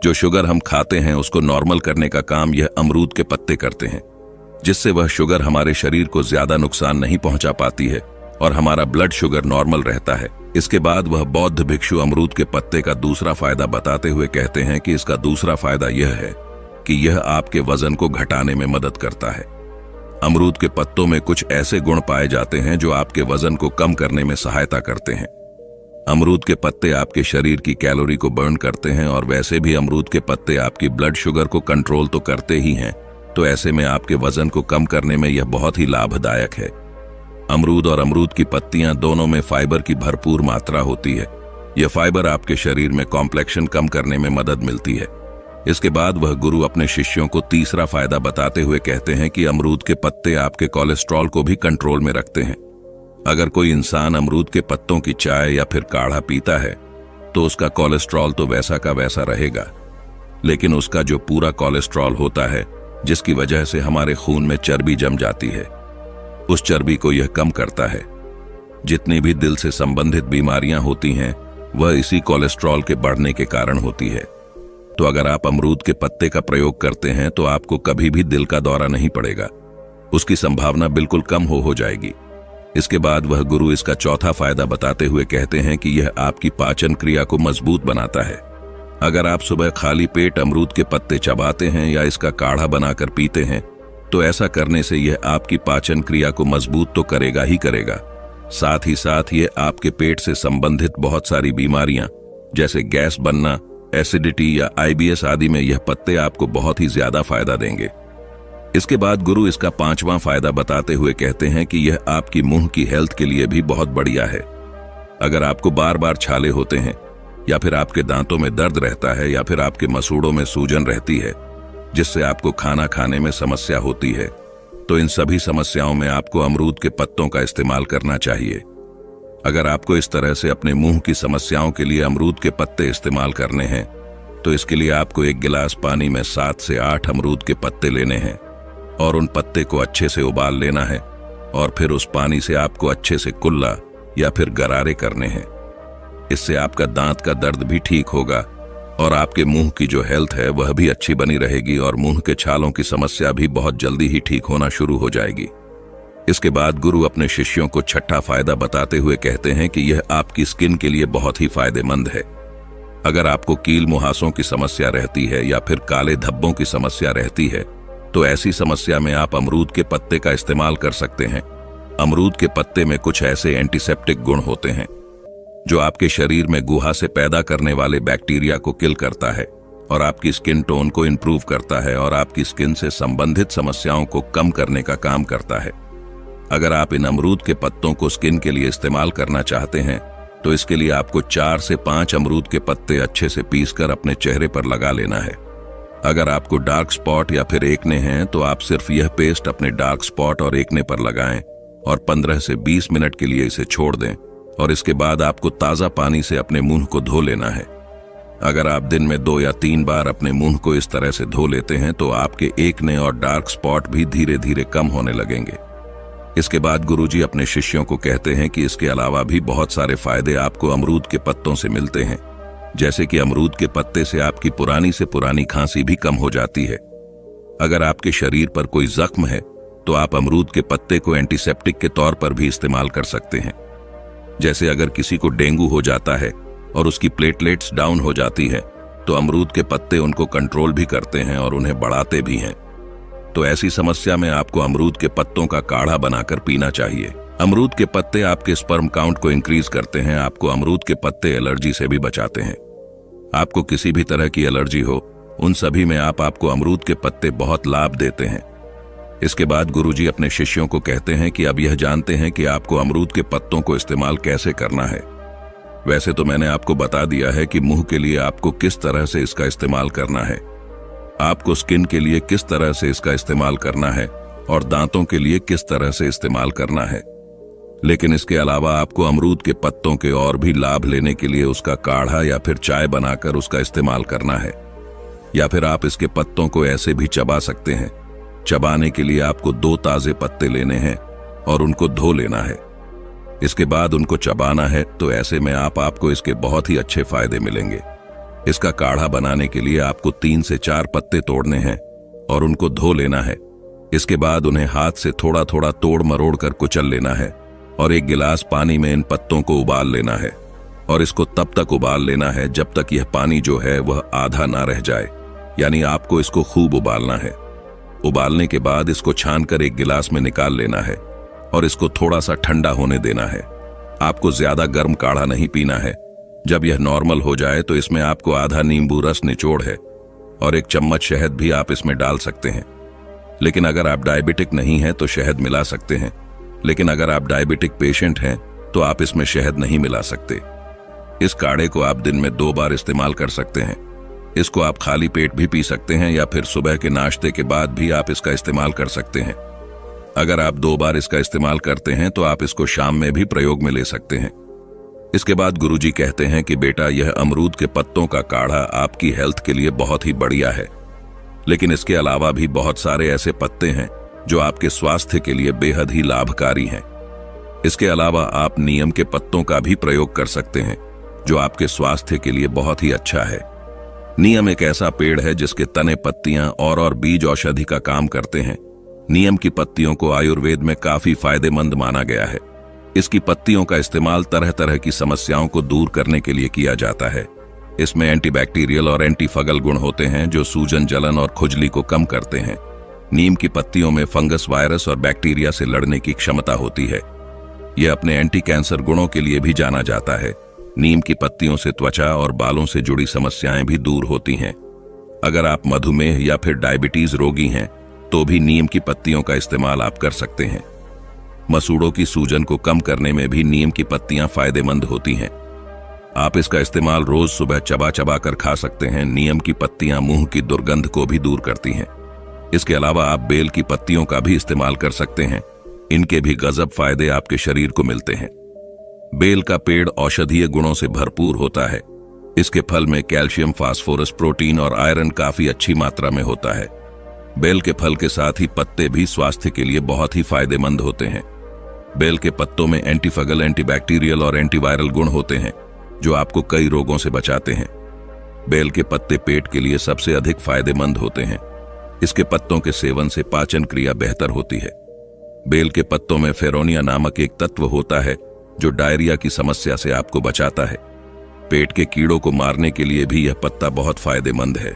[SPEAKER 2] जो शुगर हम खाते हैं उसको नॉर्मल करने का काम यह अमरूद के पत्ते करते हैं, जिससे वह शुगर हमारे शरीर को ज्यादा नुकसान नहीं पहुंचा पाती है और हमारा ब्लड शुगर नॉर्मल रहता है। इसके बाद वह बौद्ध भिक्षु अमरूद के पत्ते का दूसरा फायदा बताते हुए कहते हैं कि इसका दूसरा फायदा यह है कि यह आपके वजन को घटाने में मदद करता है। अमरूद के पत्तों में कुछ ऐसे गुण पाए जाते हैं जो आपके वजन को कम करने में सहायता करते हैं। अमरूद के पत्ते आपके शरीर की कैलोरी को बर्न करते हैं, और वैसे भी अमरूद के पत्ते आपकी ब्लड शुगर को कंट्रोल तो करते ही हैं, तो ऐसे में आपके वजन को कम करने में यह बहुत ही लाभदायक है। अमरूद और अमरूद की पत्तियां दोनों में फाइबर की भरपूर मात्रा होती है। यह फाइबर आपके शरीर में कॉम्प्लेक्शन कम करने में मदद मिलती है। इसके बाद वह गुरु अपने शिष्यों को तीसरा फायदा बताते हुए कहते हैं कि अमरूद के पत्ते आपके कोलेस्ट्रॉल को भी कंट्रोल में रखते हैं। अगर कोई इंसान अमरूद के पत्तों की चाय या फिर काढ़ा पीता है तो उसका कोलेस्ट्रॉल तो वैसा का वैसा रहेगा, लेकिन उसका जो पूरा कोलेस्ट्रॉल होता है, जिसकी वजह से हमारे खून में चर्बी जम जाती है, उस चर्बी को यह कम करता है। जितनी भी दिल से संबंधित बीमारियां होती हैं वह इसी कोलेस्ट्रॉल के बढ़ने के कारण होती है। तो अगर आप अमरूद के पत्ते का प्रयोग करते हैं तो आपको कभी भी दिल का दौरा नहीं पड़ेगा, उसकी संभावना बिल्कुल कम हो जाएगी। इसके बाद वह गुरु इसका चौथा फायदा बताते हुए कहते हैं कि यह आपकी पाचन क्रिया को मजबूत बनाता है। अगर आप सुबह खाली पेट अमरूद के पत्ते चबाते हैं या इसका काढ़ा बनाकर पीते हैं तो ऐसा करने से यह आपकी पाचन क्रिया को मजबूत तो करेगा ही करेगा, साथ ही साथ यह आपके पेट से संबंधित बहुत सारी बीमारियां जैसे गैस बनना, एसिडिटी या IBS आदि में यह पत्ते आपको बहुत ही ज्यादा फायदा देंगे। इसके बाद गुरु इसका पांचवां फायदा बताते हुए कहते हैं कि यह आपकी मुंह की हेल्थ के लिए भी बहुत बढ़िया है। अगर आपको बार बार छाले होते हैं या फिर आपके दांतों में दर्द रहता है या फिर आपके मसूड़ों में सूजन रहती है जिससे आपको खाना खाने में समस्या होती है, तो इन सभी समस्याओं में आपको अमरूद के पत्तों का इस्तेमाल करना चाहिए। अगर आपको इस तरह से अपने मुंह की समस्याओं के लिए अमरूद के पत्ते इस्तेमाल करने हैं तो इसके लिए आपको एक गिलास पानी में 7 से 8 अमरूद के पत्ते लेने हैं और उन पत्ते को अच्छे से उबाल लेना है, और फिर उस पानी से आपको अच्छे से कुल्ला या फिर गरारे करने हैं। इससे आपका दांत का दर्द भी ठीक होगा और आपके मुंह की जो हेल्थ है वह भी अच्छी बनी रहेगी और मुंह के छालों की समस्या भी बहुत जल्दी ही ठीक होना शुरू हो जाएगी। इसके बाद गुरु अपने शिष्यों को छठा फायदा बताते हुए कहते हैं कि यह आपकी स्किन के लिए बहुत ही फायदेमंद है। अगर आपको कील मुहासों की समस्या रहती है या फिर काले धब्बों की समस्या रहती है तो ऐसी समस्या में आप अमरूद के पत्ते का इस्तेमाल कर सकते हैं। अमरूद के पत्ते में कुछ ऐसे एंटीसेप्टिक गुण होते हैं जो आपके शरीर में गुहा से पैदा करने वाले बैक्टीरिया को किल करता है और आपकी स्किन टोन को इंप्रूव करता है और आपकी स्किन से संबंधित समस्याओं को कम करने का काम करता है। अगर आप इन अमरूद के पत्तों को स्किन के लिए इस्तेमाल करना चाहते हैं तो इसके लिए आपको 4 से 5 अमरूद के पत्ते अच्छे से पीसकर अपने चेहरे पर लगा लेना है। अगर आपको डार्क स्पॉट या फिर एकने हैं तो आप सिर्फ यह पेस्ट अपने डार्क स्पॉट और एकने पर लगाएं और 15 से 20 मिनट के लिए इसे छोड़ दें और इसके बाद आपको ताज़ा पानी से अपने मुंह को धो लेना है। अगर आप दिन में 2 या 3 बार अपने मुंह को इस तरह से धो लेते हैं तो आपके एकने और डार्क स्पॉट भी धीरे धीरे कम होने लगेंगे। इसके बाद गुरुजी अपने शिष्यों को कहते हैं कि इसके अलावा भी बहुत सारे फायदे आपको अमरूद के पत्तों से मिलते हैं, जैसे कि अमरूद के पत्ते से आपकी पुरानी से पुरानी खांसी भी कम हो जाती है। अगर आपके शरीर पर कोई जख्म है तो आप अमरूद के पत्ते को एंटीसेप्टिक के तौर पर भी इस्तेमाल कर सकते हैं। जैसे अगर किसी को डेंगू हो जाता है और उसकी प्लेटलेट्स डाउन हो जाती है तो अमरूद के पत्ते उनको कंट्रोल भी करते हैं और उन्हें बढ़ाते भी हैं। तो ऐसी समस्या में आपको अमरूद के पत्तों का काढ़ा बनाकर पीना चाहिए। अमरूद के पत्ते आपके स्पर्म काउंट को इंक्रीज करते हैं। आपको अमरूद के पत्ते एलर्जी से भी बचाते हैं। आपको किसी भी तरह की एलर्जी हो उन सभी में आपको अमरूद के पत्ते बहुत लाभ देते हैं। इसके बाद गुरुजी अपने शिष्यों को कहते हैं कि अब यह जानते हैं कि आपको अमरूद के पत्तों को इस्तेमाल कैसे करना है। वैसे तो मैंने आपको बता दिया है कि मुंह के लिए आपको किस तरह से इसका इस्तेमाल करना है, आपको स्किन के लिए किस तरह से इसका इस्तेमाल करना है और दांतों के लिए किस तरह से इस्तेमाल करना है, लेकिन इसके अलावा आपको अमरूद के पत्तों के और भी लाभ लेने के लिए उसका काढ़ा या फिर चाय बनाकर उसका इस्तेमाल करना है, या फिर आप इसके पत्तों को ऐसे भी चबा सकते हैं। चबाने के लिए आपको 2 ताजे पत्ते लेने हैं और उनको धो लेना है। इसके बाद उनको चबाना है, तो ऐसे में आपको इसके बहुत ही अच्छे फायदे मिलेंगे। इसका काढ़ा बनाने के लिए आपको 3 से 4 पत्ते तोड़ने हैं और उनको धो लेना है। इसके बाद उन्हें हाथ से थोड़ा थोड़ा तोड़ मरोड़ कर कुचल लेना है और 1 गिलास पानी में इन पत्तों को उबाल लेना है और इसको तब तक उबाल लेना है जब तक यह पानी जो है वह आधा ना रह जाए, यानी आपको इसको खूब उबालना है। उबालने के बाद इसको छानकर 1 गिलास में निकाल लेना है और इसको थोड़ा सा ठंडा होने देना है। आपको ज्यादा गर्म काढ़ा नहीं पीना है। जब यह नॉर्मल हो जाए तो इसमें आपको आधा नींबू रस निचोड़ है और 1 चम्मच शहद भी आप इसमें डाल सकते हैं। लेकिन अगर आप डायबिटिक नहीं हैं तो शहद मिला सकते हैं, लेकिन अगर आप डायबिटिक पेशेंट हैं तो आप इसमें शहद नहीं मिला सकते। इस काढ़े को आप दिन में 2 बार इस्तेमाल कर सकते हैं। इसको आप खाली पेट भी पी सकते हैं या फिर सुबह के नाश्ते के बाद भी आप इसका इस्तेमाल कर सकते हैं। अगर आप 2 बार इसका इस्तेमाल करते हैं तो आप इसको शाम में भी प्रयोग में ले सकते हैं। इसके बाद गुरुजी कहते हैं कि बेटा, यह अमरूद के पत्तों का काढ़ा आपकी हेल्थ के लिए बहुत ही बढ़िया है, लेकिन इसके अलावा भी बहुत सारे ऐसे पत्ते हैं जो आपके स्वास्थ्य के लिए बेहद ही लाभकारी हैं। इसके अलावा आप नीम के पत्तों का भी प्रयोग कर सकते हैं जो आपके स्वास्थ्य के लिए बहुत ही अच्छा है। नीम एक ऐसा पेड़ है जिसके तने, पत्तियां और बीज औषधि का काम करते हैं। नीम की पत्तियों को आयुर्वेद में काफी फायदेमंद माना गया है। इसकी पत्तियों का इस्तेमाल तरह तरह की समस्याओं को दूर करने के लिए किया जाता है। इसमें एंटीबैक्टीरियल और एंटीफंगल गुण होते हैं जो सूजन, जलन और खुजली को कम करते हैं। नीम की पत्तियों में फंगस, वायरस और बैक्टीरिया से लड़ने की क्षमता होती है। यह अपने एंटी कैंसर गुणों के लिए भी जाना जाता है। नीम की पत्तियों से त्वचा और बालों से जुड़ी समस्याएं भी दूर होती हैं। अगर आप मधुमेह या फिर डायबिटीज रोगी हैं तो भी नीम की पत्तियों का इस्तेमाल आप कर सकते हैं। मसूड़ों की सूजन को कम करने में भी नीम की पत्तियां फायदेमंद होती हैं। आप इसका इस्तेमाल रोज सुबह चबा चबा कर खा सकते हैं। नीम की पत्तियां मुंह की दुर्गंध को भी दूर करती हैं। इसके अलावा आप बेल की पत्तियों का भी इस्तेमाल कर सकते हैं। इनके भी गजब फायदे आपके शरीर को मिलते हैं। बेल का पेड़ औषधीय गुणों से भरपूर होता है। इसके फल में कैल्शियम, फास्फोरस, प्रोटीन और आयरन काफी अच्छी मात्रा में होता है। बेल के फल के साथ ही पत्ते भी स्वास्थ्य के लिए बहुत ही फायदेमंद होते हैं। बेल के पत्तों में एंटीफंगल, एंटीबैक्टीरियल और एंटीवायरल गुण होते हैं जो आपको कई रोगों से बचाते हैं। बेल के पत्ते पेट के लिए सबसे अधिक फायदेमंद होते हैं। इसके पत्तों के सेवन से पाचन क्रिया बेहतर होती है। बेल के पत्तों में फेरोनिया नामक एक तत्व होता है जो डायरिया की समस्या से आपको बचाता है। पेट के कीड़ों को मारने के लिए भी यह पत्ता बहुत फायदेमंद है।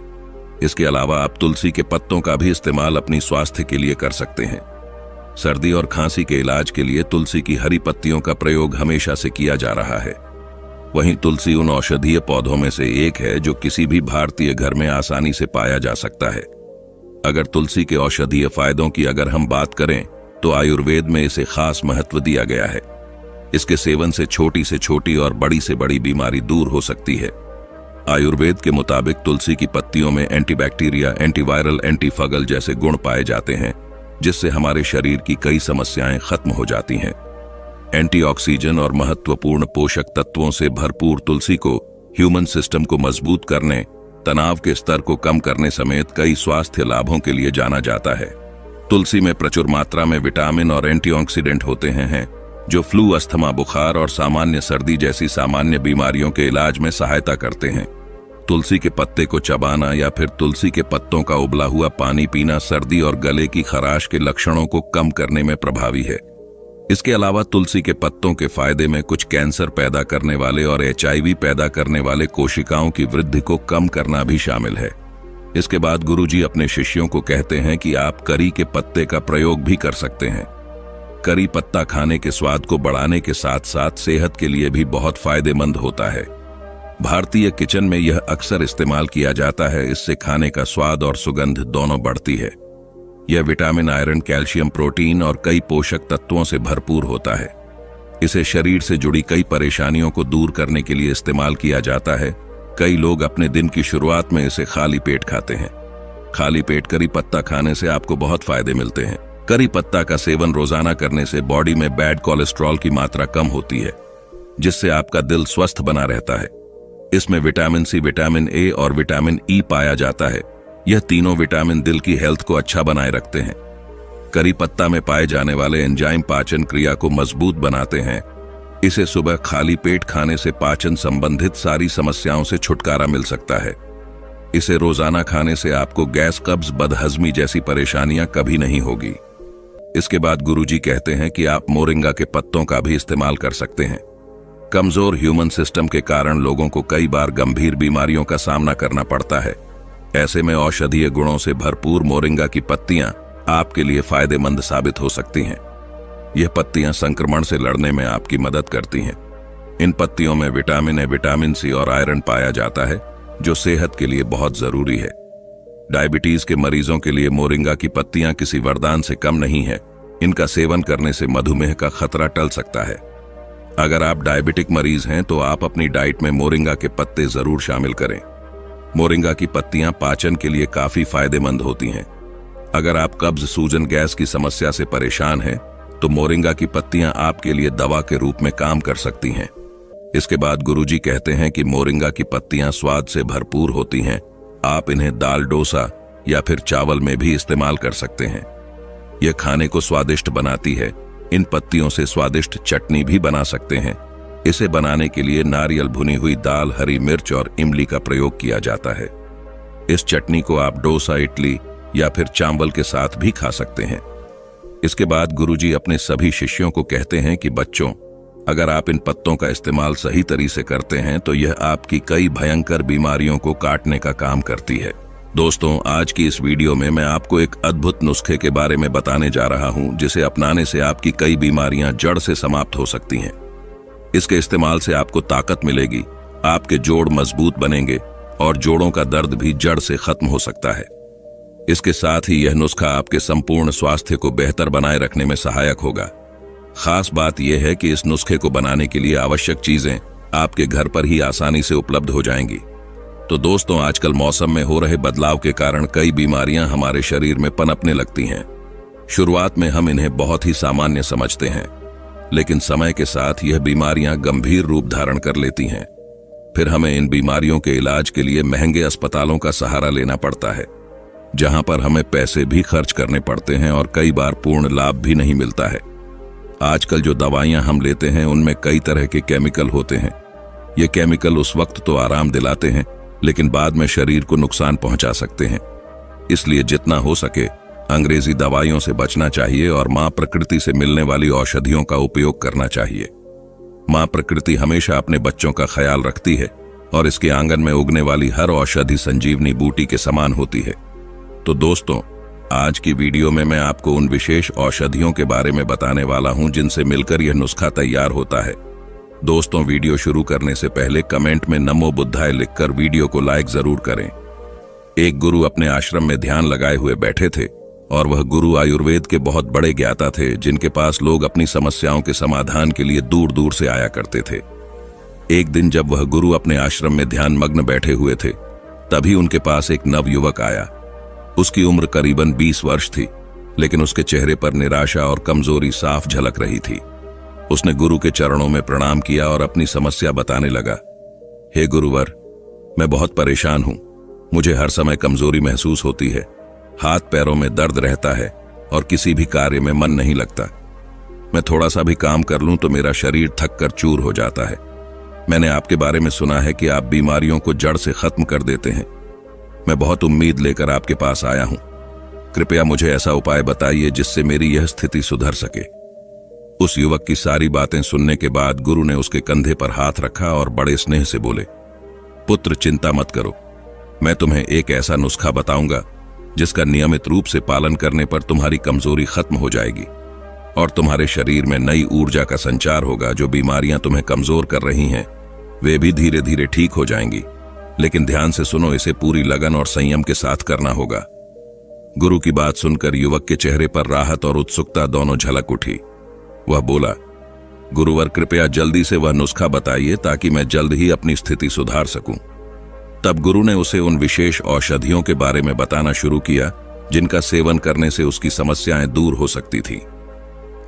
[SPEAKER 2] इसके अलावा आप तुलसी के पत्तों का भी इस्तेमाल अपनी स्वास्थ्य के लिए कर सकते हैं। सर्दी और खांसी के इलाज के लिए तुलसी की हरी पत्तियों का प्रयोग हमेशा से किया जा रहा है। वहीं तुलसी उन औषधीय पौधों में से एक है जो किसी भी भारतीय घर में आसानी से पाया जा सकता है। अगर तुलसी के औषधीय फायदों की अगर हम बात करें तो आयुर्वेद में इसे खास महत्व दिया गया है। इसके सेवन से छोटी और बड़ी से बड़ी बीमारी दूर हो सकती है। आयुर्वेद के मुताबिक तुलसी की पत्तियों में एंटीबैक्टीरिया, एंटीवायरल, एंटीफंगल जैसे गुण पाए जाते हैं, जिससे हमारे शरीर की कई समस्याएं खत्म हो जाती हैं। एंटीऑक्सीजन और महत्वपूर्ण पोषक तत्वों से भरपूर तुलसी को ह्यूमन सिस्टम को मजबूत करने, तनाव के स्तर को कम करने समेत कई स्वास्थ्य लाभों के लिए जाना जाता है। तुलसी में प्रचुर मात्रा में विटामिन और एंटीऑक्सीडेंट होते हैं जो फ्लू, अस्थमा, बुखार और सामान्य सर्दी जैसी सामान्य बीमारियों के इलाज में सहायता करते हैं। तुलसी के पत्ते को चबाना या फिर तुलसी के पत्तों का उबला हुआ पानी पीना सर्दी और गले की खराश के लक्षणों को कम करने में प्रभावी है। इसके अलावा तुलसी के पत्तों के फायदे में कुछ कैंसर पैदा करने वाले और HIV पैदा करने वाले कोशिकाओं की वृद्धि को कम करना भी शामिल है। इसके बाद गुरुजी अपने शिष्यों को कहते हैं कि आप करी के पत्ते का प्रयोग भी कर सकते हैं। करी पत्ता खाने के स्वाद को बढ़ाने के साथ साथ सेहत के लिए भी बहुत फायदेमंद होता है। भारतीय किचन में यह अक्सर इस्तेमाल किया जाता है। इससे खाने का स्वाद और सुगंध दोनों बढ़ती है। यह विटामिन, आयरन, कैल्शियम, प्रोटीन और कई पोषक तत्वों से भरपूर होता है। इसे शरीर से जुड़ी कई परेशानियों को दूर करने के लिए इस्तेमाल किया जाता है। कई लोग अपने दिन की शुरुआत में इसे खाली पेट खाते हैं। खाली पेट करी पत्ता खाने से आपको बहुत फायदे मिलते हैं। करी पत्ता का सेवन रोजाना करने से बॉडी में बैड कोलेस्ट्रॉल की मात्रा कम होती है, जिससे आपका दिल स्वस्थ बना रहता है। इसमें विटामिन सी, विटामिन ए और विटामिन ई पाया जाता है। यह तीनों विटामिन दिल की हेल्थ को अच्छा बनाए रखते हैं। करी पत्ता में पाए जाने वाले एंजाइम पाचन क्रिया को मजबूत बनाते हैं। इसे सुबह खाली पेट खाने से पाचन संबंधित सारी समस्याओं से छुटकारा मिल सकता है। इसे रोजाना खाने से आपको गैस, कब्ज, बदहजमी जैसी परेशानियां कभी नहीं होगी। इसके बाद गुरुजी कहते हैं कि आप मोरिंगा के पत्तों का भी इस्तेमाल कर सकते हैं। कमजोर ह्यूमन सिस्टम के कारण लोगों को कई बार गंभीर बीमारियों का सामना करना पड़ता है। ऐसे में औषधीय गुणों से भरपूर मोरिंगा की पत्तियां आपके लिए फायदेमंद साबित हो सकती हैं। यह पत्तियां संक्रमण से लड़ने में आपकी मदद करती हैं। इन पत्तियों में विटामिन ए, विटामिन सी और आयरन पाया जाता है, जो सेहत के लिए बहुत जरूरी है। डायबिटीज के मरीजों के लिए मोरिंगा की पत्तियां किसी वरदान से कम नहीं है। इनका सेवन करने से मधुमेह का खतरा टल सकता है। अगर आप डायबिटिक मरीज हैं तो आप अपनी डाइट में मोरिंगा के पत्ते जरूर शामिल करें। मोरिंगा की पत्तियां पाचन के लिए काफी फायदेमंद होती हैं। अगर आप कब्ज, सूजन, गैस की समस्या से परेशान हैं तो मोरिंगा की पत्तियां आपके लिए दवा के रूप में काम कर सकती हैं। इसके बाद गुरुजी कहते हैं कि मोरिंगा की पत्तियां स्वाद से भरपूर होती हैं। आप इन्हें दाल, डोसा या फिर चावल में भी इस्तेमाल कर सकते हैं। यह खाने को स्वादिष्ट बनाती है। इन पत्तियों से स्वादिष्ट चटनी भी बना सकते हैं। इसे बनाने के लिए नारियल, भुनी हुई दाल, हरी मिर्च और इमली का प्रयोग किया जाता है। इस चटनी को आप डोसा, इडली या फिर चावल के साथ भी खा सकते हैं। इसके बाद गुरुजी अपने सभी शिष्यों को कहते हैं कि बच्चों, अगर आप इन पत्तों का इस्तेमाल सही तरीके से करते हैं तो यह आपकी कई भयंकर बीमारियों को काटने का काम करती है। दोस्तों, आज की इस वीडियो में मैं आपको एक अद्भुत नुस्खे के बारे में बताने जा रहा हूं, जिसे अपनाने से आपकी कई बीमारियां जड़ से समाप्त हो सकती हैं। इसके इस्तेमाल से आपको ताकत मिलेगी, आपके जोड़ मजबूत बनेंगे और जोड़ों का दर्द भी जड़ से खत्म हो सकता है। इसके साथ ही यह नुस्खा आपके संपूर्ण स्वास्थ्य को बेहतर बनाए रखने में सहायक होगा। खास बात यह है कि इस नुस्खे को बनाने के लिए आवश्यक चीजें आपके घर पर ही आसानी से उपलब्ध हो जाएंगी। तो दोस्तों, आजकल मौसम में हो रहे बदलाव के कारण कई बीमारियां हमारे शरीर में पनपने लगती हैं। शुरुआत में हम इन्हें बहुत ही सामान्य समझते हैं, लेकिन समय के साथ यह बीमारियां गंभीर रूप धारण कर लेती हैं। फिर हमें इन बीमारियों के इलाज के लिए महंगे अस्पतालों का सहारा लेना पड़ता है, जहां पर हमें पैसे भी खर्च करने पड़ते हैं और कई बार पूर्ण लाभ भी नहीं मिलता है। आजकल जो दवाइयां हम लेते हैं उनमें कई तरह के केमिकल होते हैं। ये केमिकल उस वक्त तो आराम दिलाते हैं, लेकिन बाद में शरीर को नुकसान पहुंचा सकते हैं। इसलिए जितना हो सके अंग्रेजी दवाइयों से बचना चाहिए और मां प्रकृति से मिलने वाली औषधियों का उपयोग करना चाहिए। मां प्रकृति हमेशा अपने बच्चों का ख्याल रखती है और इसके आंगन में उगने वाली हर औषधि संजीवनी बूटी के समान होती है। तो दोस्तों, आज की वीडियो में मैं आपको उन विशेष औषधियों के बारे में बताने वाला हूं जिनसे मिलकर यह नुस्खा तैयार होता है। दोस्तों, वीडियो शुरू करने से पहले कमेंट में नमो बुद्धाय लिखकर वीडियो को लाइक जरूर करें। एक गुरु अपने आश्रम में ध्यान लगाए हुए बैठे थे और वह गुरु आयुर्वेद के बहुत बड़े ज्ञाता थे, जिनके पास लोग अपनी समस्याओं के समाधान के लिए दूर दूर से आया करते थे। एक दिन जब वह गुरु अपने आश्रम में ध्यान मग्न बैठे हुए थे, तभी उनके पास एक नवयुवक आया। उसकी उम्र करीबन 20 वर्ष थी, लेकिन उसके चेहरे पर निराशा और कमजोरी साफ झलक रही थी। उसने गुरु के चरणों में प्रणाम किया और अपनी समस्या बताने लगा। हे गुरुवर, मैं बहुत परेशान हूं। मुझे हर समय कमजोरी महसूस होती है, हाथ पैरों में दर्द रहता है और किसी भी कार्य में मन नहीं लगता। मैं थोड़ा सा भी काम कर लूं तो मेरा शरीर थक कर चूर हो जाता है। मैंने आपके बारे में सुना है कि आप बीमारियों को जड़ से खत्म कर देते हैं। मैं बहुत उम्मीद लेकर आपके पास आया हूं। कृपया मुझे ऐसा उपाय बताइए जिससे मेरी यह स्थिति सुधर सके। उस युवक की सारी बातें सुनने के बाद गुरु ने उसके कंधे पर हाथ रखा और बड़े स्नेह से बोले, पुत्र, चिंता मत करो। मैं तुम्हें एक ऐसा नुस्खा बताऊंगा जिसका नियमित रूप से पालन करने पर तुम्हारी कमजोरी खत्म हो जाएगी और तुम्हारे शरीर में नई ऊर्जा का संचार होगा। जो बीमारियां तुम्हें कमजोर कर रही हैं, वे भी धीरे धीरे ठीक हो जाएंगी। लेकिन ध्यान से सुनो, इसे पूरी लगन और संयम के साथ करना होगा। गुरु की बात सुनकर युवक के चेहरे पर राहत और उत्सुकता दोनों झलक उठी। वह बोला, गुरुवर, कृपया जल्दी से वह नुस्खा बताइए ताकि मैं जल्द ही अपनी स्थिति सुधार सकूं। तब गुरु ने उसे उन विशेष औषधियों के बारे में बताना शुरू किया जिनका सेवन करने से उसकी समस्याएं दूर हो सकती थी।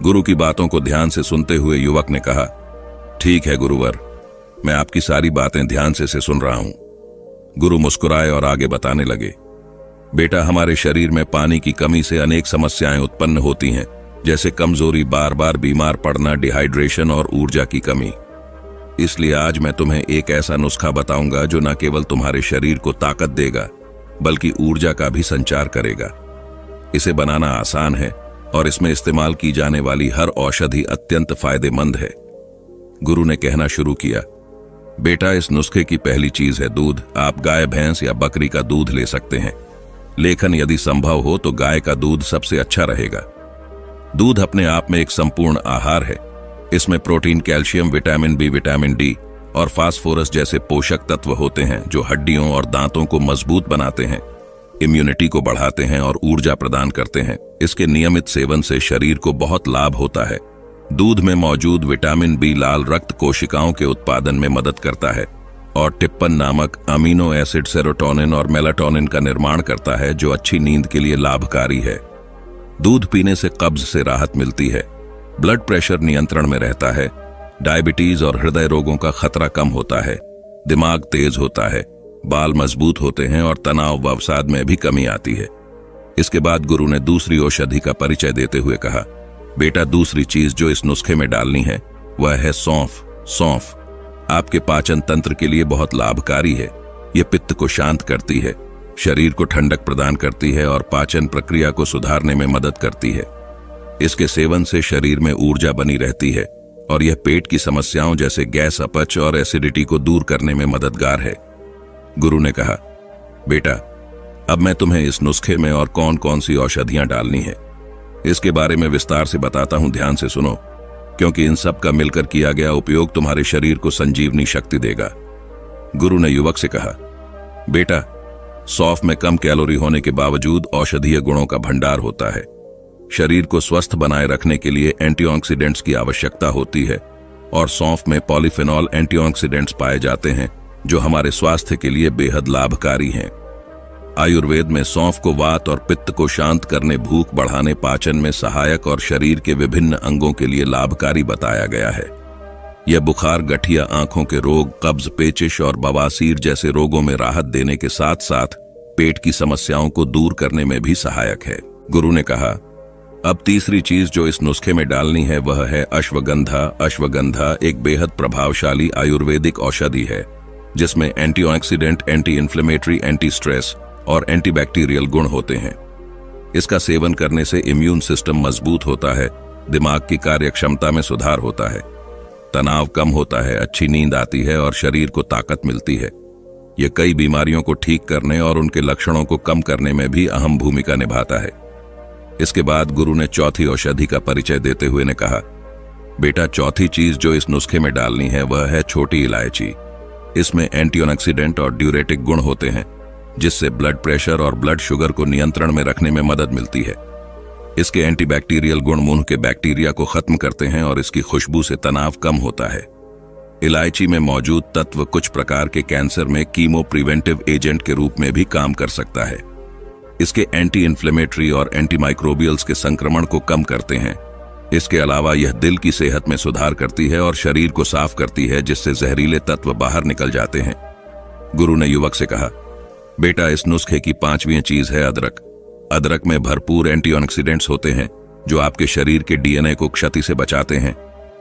[SPEAKER 2] गुरु की बातों को ध्यान से सुनते हुए युवक ने कहा, ठीक है गुरुवर, मैं आपकी सारी बातें ध्यान से सुन रहा हूं। गुरु मुस्कुराए और आगे बताने लगे, बेटा, हमारे शरीर में पानी की कमी से अनेक समस्याएं उत्पन्न होती हैं, जैसे कमजोरी, बार बार बीमार पड़ना, डिहाइड्रेशन और ऊर्जा की कमी। इसलिए आज मैं तुम्हें एक ऐसा नुस्खा बताऊंगा जो न केवल तुम्हारे शरीर को ताकत देगा बल्कि ऊर्जा का भी संचार करेगा। इसे बनाना आसान है और इसमें इस्तेमाल की जाने वाली हर औषधि अत्यंत फायदेमंद है। गुरु ने कहना शुरू किया, बेटा, इस नुस्खे की पहली चीज है दूध। आप गाय, भैंस या बकरी का दूध ले सकते हैं, लेकिन यदि संभव हो तो गाय का दूध सबसे अच्छा रहेगा। दूध अपने आप में एक संपूर्ण आहार है। इसमें protein, calcium, vitamin B, vitamin D और फास्फोरस जैसे पोषक तत्व होते हैं जो हड्डियों और दांतों को मजबूत बनाते हैं, इम्यूनिटी को बढ़ाते हैं और ऊर्जा प्रदान करते हैं। इसके नियमित सेवन से शरीर को बहुत लाभ होता है। दूध में मौजूद विटामिन बी लाल रक्त कोशिकाओं के उत्पादन में मदद करता है और टिप्पन नामक अमीनो एसिड सेरोटोनिन और मेलाटोनिन का निर्माण करता है, जो अच्छी नींद के लिए लाभकारी है। दूध पीने से कब्ज से राहत मिलती है, ब्लड प्रेशर नियंत्रण में रहता है, डायबिटीज और हृदय रोगों का खतरा कम होता है, दिमाग तेज होता है, बाल मजबूत होते हैं और तनाव व अवसाद में भी कमी आती है। इसके बाद गुरु ने दूसरी औषधि का परिचय देते हुए कहा, बेटा, दूसरी चीज जो इस नुस्खे में डालनी है वह है सौंफ। सौंफ आपके पाचन तंत्र के लिए बहुत लाभकारी है। यह पित्त को शांत करती है, शरीर को ठंडक प्रदान करती है और पाचन प्रक्रिया को सुधारने में मदद करती है। इसके सेवन से शरीर में ऊर्जा बनी रहती है और यह पेट की समस्याओं जैसे गैस, अपच और एसिडिटी को दूर करने में मददगार है। गुरु ने कहा, बेटा, अब मैं तुम्हें इस नुस्खे में और कौन कौन सी औषधियां डालनी है इसके बारे में विस्तार से बताता हूं। ध्यान से सुनो, क्योंकि इन सब का मिलकर किया गया उपयोग तुम्हारे शरीर को संजीवनी शक्ति देगा। गुरु ने युवक से कहा, बेटा, सौंफ में कम कैलोरी होने के बावजूद औषधीय गुणों का भंडार होता है। शरीर को स्वस्थ बनाए रखने के लिए एंटीऑक्सीडेंट्स की आवश्यकता होती है और सौंफ में पॉलीफेनॉल एंटीऑक्सीडेंट्स पाए जाते हैं जो हमारे स्वास्थ्य के लिए बेहद लाभकारी हैं। आयुर्वेद में सौंफ को वात और पित्त को शांत करने, भूख बढ़ाने, पाचन में सहायक और शरीर के विभिन्न अंगों के लिए लाभकारी बताया गया है। यह बुखार, गठिया, आंखों के रोग, कब्ज, पेचिश और बवासीर जैसे रोगों में राहत देने के साथ साथ पेट की समस्याओं को दूर करने में भी सहायक है। गुरु ने कहा, अब तीसरी चीज जो इस नुस्खे में डालनी है वह है अश्वगंधा। अश्वगंधा एक बेहद प्रभावशाली आयुर्वेदिक औषधि है जिसमें antioxidant, anti inflammatory, anti stress और एंटीबैक्टीरियल गुण होते हैं। इसका सेवन करने से इम्यून सिस्टम मजबूत होता है, दिमाग की कार्यक्षमता में सुधार होता है, तनाव कम होता है, अच्छी नींद आती है और शरीर को ताकत मिलती है। यह कई बीमारियों को ठीक करने और उनके लक्षणों को कम करने में भी अहम भूमिका निभाता है। इसके बाद गुरु ने चौथी औषधि का परिचय देते हुए ने कहा, बेटा, चौथी चीज जो इस नुस्खे में डालनी है वह है छोटी इलायची। इसमें एंटीऑक्सीडेंट और ड्यूरेटिक गुण होते हैं, जिससे ब्लड प्रेशर और ब्लड शुगर को नियंत्रण में रखने में मदद मिलती है। इसके एंटीबैक्टीरियल गुण मुंह के बैक्टीरिया को खत्म करते हैं और इसकी खुशबू से तनाव कम होता है। इलायची में मौजूद तत्व कुछ प्रकार के कैंसर में कीमो प्रिवेंटिव एजेंट के रूप में भी काम कर सकता है। इसके एंटी इन्फ्लेमेटरी और एंटीमाइक्रोबियल्स के संक्रमण को कम करते हैं। इसके अलावा यह दिल की सेहत में सुधार करती है और शरीर को साफ करती है, जिससे जहरीले तत्व बाहर निकल जाते हैं। गुरु ने युवक से कहा, बेटा, इस नुस्खे की 5वीं चीज है अदरक। अदरक में भरपूर एंटीऑक्सीडेंट्स होते हैं जो आपके शरीर के डीएनए को क्षति से बचाते हैं।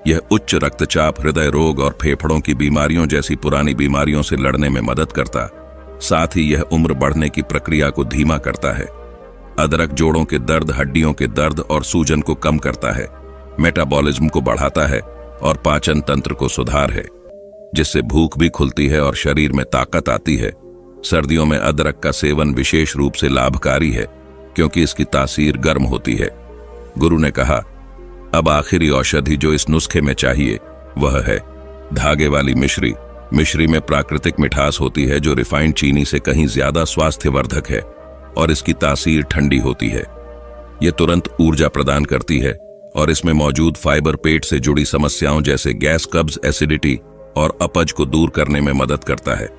[SPEAKER 2] यह उच्च रक्तचाप, हृदय रोग और फेफड़ों की बीमारियों जैसी पुरानी बीमारियों से लड़ने में मदद करता, साथ ही यह उम्र बढ़ने की प्रक्रिया को धीमा करता है। अदरक जोड़ों के दर्द, हड्डियों के दर्द और सूजन को कम करता है, मेटाबॉलिज्म को बढ़ाता है और पाचन तंत्र को सुधार है, जिससे भूख भी खुलती है और शरीर में ताकत आती है। सर्दियों में अदरक का सेवन विशेष रूप से लाभकारी है क्योंकि इसकी तासीर गर्म होती है। गुरु ने कहा, अब आखिरी औषधि जो इस नुस्खे में चाहिए वह है धागे वाली मिश्री। मिश्री में प्राकृतिक मिठास होती है जो रिफाइंड चीनी से कहीं ज्यादा स्वास्थ्यवर्धक है और इसकी तासीर ठंडी होती है। यह तुरंत ऊर्जा प्रदान करती है और इसमें मौजूद फाइबर पेट से जुड़ी समस्याओं जैसे गैस, कब्ज, एसिडिटी और अपच को दूर करने में मदद करता है।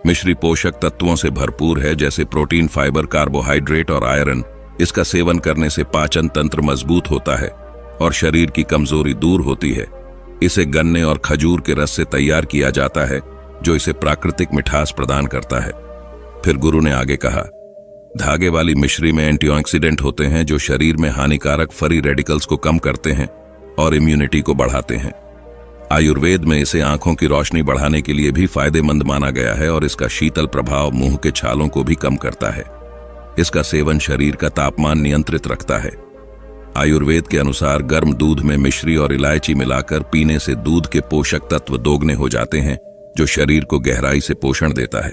[SPEAKER 2] मिश्री पोषक तत्वों से भरपूर है जैसे प्रोटीन, फाइबर, कार्बोहाइड्रेट और आयरन। इसका सेवन करने से पाचन तंत्र मजबूत होता है और शरीर की कमजोरी दूर होती है। इसे गन्ने और खजूर के रस से तैयार किया जाता है जो इसे प्राकृतिक मिठास प्रदान करता है। फिर गुरु ने आगे कहा, धागे वाली मिश्री में एंटीऑक्सीडेंट होते हैं जो शरीर में हानिकारक फ्री रेडिकल्स को कम करते हैं और इम्यूनिटी को बढ़ाते हैं। आयुर्वेद में इसे आंखों की रोशनी बढ़ाने के लिए भी फायदेमंद माना गया है और इसका शीतल प्रभाव मुंह के छालों को भी कम करता है। इसका सेवन शरीर का तापमान नियंत्रित रखता है। आयुर्वेद के अनुसार गर्म दूध में मिश्री और इलायची मिलाकर पीने से दूध के पोषक तत्व दोगुने हो जाते हैं, जो शरीर को गहराई से पोषण देता है।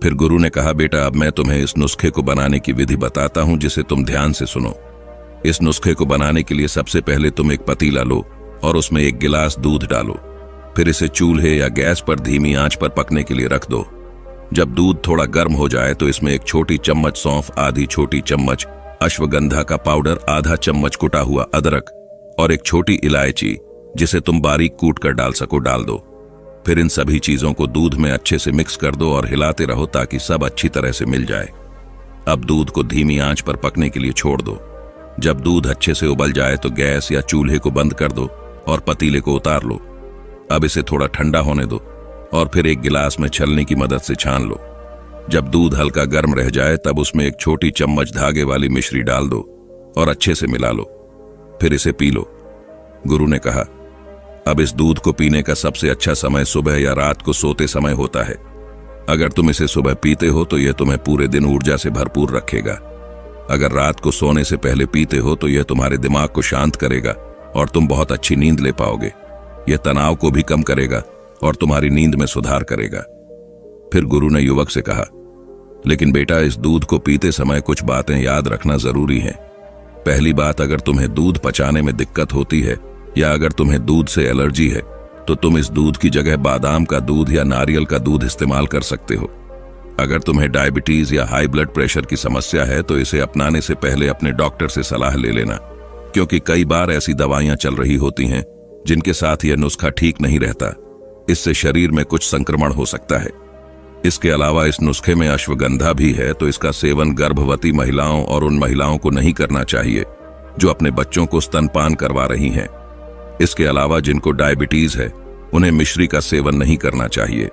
[SPEAKER 2] फिर गुरु ने कहा, बेटा, अब मैं तुम्हें इस नुस्खे को बनाने की विधि बताता हूं, जिसे तुम ध्यान से सुनो। इस नुस्खे को बनाने के लिए सबसे पहले तुम एक पतीला लो और उसमें 1 गिलास दूध डालो। फिर इसे चूल्हे या गैस पर धीमी आंच पर पकने के लिए रख दो। जब दूध थोड़ा गर्म हो जाए तो इसमें 1 छोटी चम्मच सौंफ, आधी छोटी चम्मच अश्वगंधा का पाउडर, आधा चम्मच कुटा हुआ अदरक और 1 छोटी इलायची, जिसे तुम बारीक कूट कर डाल सको, डाल दो। फिर इन सभी चीजों को दूध में अच्छे से मिक्स कर दो और हिलाते रहो ताकि सब अच्छी तरह से मिल जाए। अब दूध को धीमी आंच पर पकने के लिए छोड़ दो। जब दूध अच्छे से उबल जाए तो गैस या चूल्हे को बंद कर दो और पतीले को उतार लो। अब इसे थोड़ा ठंडा होने दो और फिर 1 गिलास में छलनी की मदद से छान लो। जब दूध हल्का गर्म रह जाए तब उसमें 1 छोटी चम्मच धागे वाली मिश्री डाल दो और अच्छे से मिला लो। फिर इसे पी लो। गुरु ने कहा, अब इस दूध को पीने का सबसे अच्छा समय सुबह या रात को सोते समय होता है। अगर तुम इसे सुबह पीते हो तो यह तुम्हें पूरे दिन ऊर्जा से भरपूर रखेगा। अगर रात को सोने से पहले पीते हो तो यह तुम्हारे दिमाग को शांत करेगा और तुम बहुत अच्छी नींद ले पाओगे। यह तनाव को भी कम करेगा और तुम्हारी नींद में सुधार करेगा। फिर गुरु ने युवक से कहा, लेकिन बेटा, इस दूध को पीते समय कुछ बातें याद रखना जरूरी है। पहली बात, अगर तुम्हें दूध पचाने में दिक्कत होती है या अगर तुम्हें दूध से एलर्जी है तो तुम इस दूध की जगह बादाम का दूध या नारियल का दूध इस्तेमाल कर सकते हो। अगर तुम्हें डायबिटीज या हाई ब्लड प्रेशर की समस्या है तो इसे अपनाने से पहले अपने डॉक्टर से सलाह ले लेना, क्योंकि कई बार ऐसी दवाइयां चल रही होती हैं जिनके साथ यह नुस्खा ठीक नहीं रहता। इससे शरीर में कुछ संक्रमण हो सकता है। इसके अलावा इस नुस्खे में अश्वगंधा भी है, तो इसका सेवन गर्भवती महिलाओं और उन महिलाओं को नहीं करना चाहिए जो अपने बच्चों को स्तनपान करवा रही हैं। इसके अलावा जिनको डायबिटीज है उन्हें मिश्री का सेवन नहीं करना चाहिए।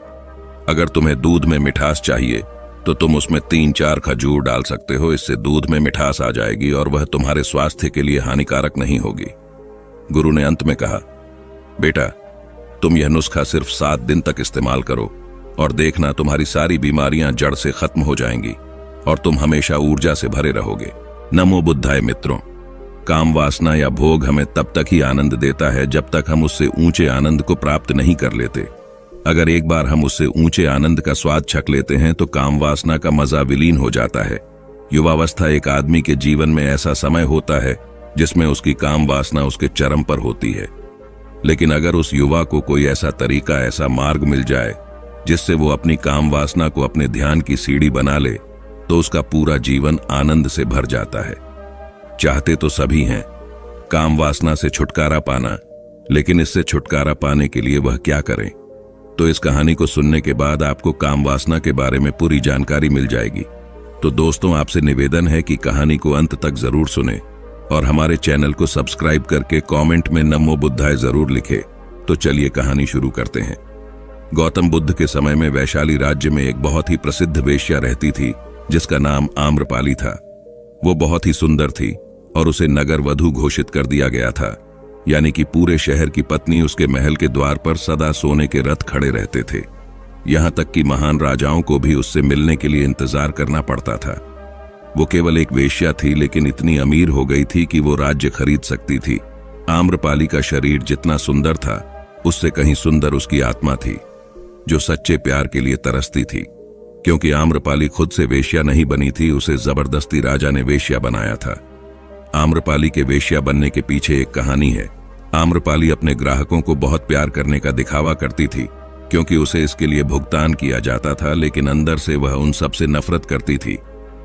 [SPEAKER 2] अगर तुम्हें दूध में मिठास चाहिए तो तुम उसमें 3-4 खजूर डाल सकते हो। इससे दूध में मिठास आ जाएगी और वह तुम्हारे स्वास्थ्य के लिए हानिकारक नहीं होगी। गुरु ने अंत में कहा, बेटा, तुम यह नुस्खा सिर्फ 7 दिन तक इस्तेमाल करो और देखना तुम्हारी सारी बीमारियां जड़ से खत्म हो जाएंगी और तुम हमेशा ऊर्जा से भरे रहोगे। नमो बुद्धाय मित्रों। काम वासना या भोग हमें तब तक ही आनंद देता है जब तक हम उससे ऊंचे आनंद को प्राप्त नहीं कर लेते। अगर एक बार हम उससे ऊंचे आनंद का स्वाद छक लेते हैं तो काम वासना का मजा विलीन हो जाता है। युवावस्था एक आदमी के जीवन में ऐसा समय होता है जिसमें उसकी काम वासना उसके चरम पर होती है। लेकिन अगर उस युवा को कोई ऐसा तरीका, ऐसा मार्ग मिल जाए जिससे वो अपनी काम वासना को अपने ध्यान की सीढ़ी बना ले, तो उसका पूरा जीवन आनंद से भर जाता है। चाहते तो सभी हैं काम वासना से छुटकारा पाना, लेकिन इससे छुटकारा पाने के लिए वह क्या करें? तो इस कहानी को सुनने के बाद आपको काम वासना के बारे में पूरी जानकारी मिल जाएगी। तो दोस्तों, आपसे निवेदन है कि कहानी को अंत तक जरूर सुने और हमारे चैनल को सब्सक्राइब करके कमेंट में नमो बुद्धाय जरूर लिखे। तो चलिए कहानी शुरू करते हैं। गौतम बुद्ध के समय में वैशाली राज्य में एक बहुत ही प्रसिद्ध वेश्या रहती थी जिसका नाम आम्रपाली था। वो बहुत ही सुंदर थी और उसे नगर वधू घोषित कर दिया गया था, यानी कि पूरे शहर की पत्नी उसके महल के द्वार पर सदा सोने के रथ खड़े रहते थे। यहां तक कि महान राजाओं को भी उससे मिलने के लिए इंतजार करना पड़ता था। वो केवल एक वेश्या थी, लेकिन इतनी अमीर हो गई थी कि वो राज्य खरीद सकती थी। आम्रपाली का शरीर जितना सुंदर था, उससे कहीं सुंदर उसकी आत्मा थी, जो सच्चे प्यार के लिए तरसती थी। क्योंकि आम्रपाली खुद से वेश्या नहीं बनी थी, उसे जबरदस्ती राजा ने वेश्या बनाया था। आम्रपाली के वेश्या बनने के पीछे एक कहानी है। आम्रपाली अपने ग्राहकों को बहुत प्यार करने का दिखावा करती थी, क्योंकि उसे इसके लिए भुगतान किया जाता था, लेकिन अंदर से वह उन सब से नफरत करती थी,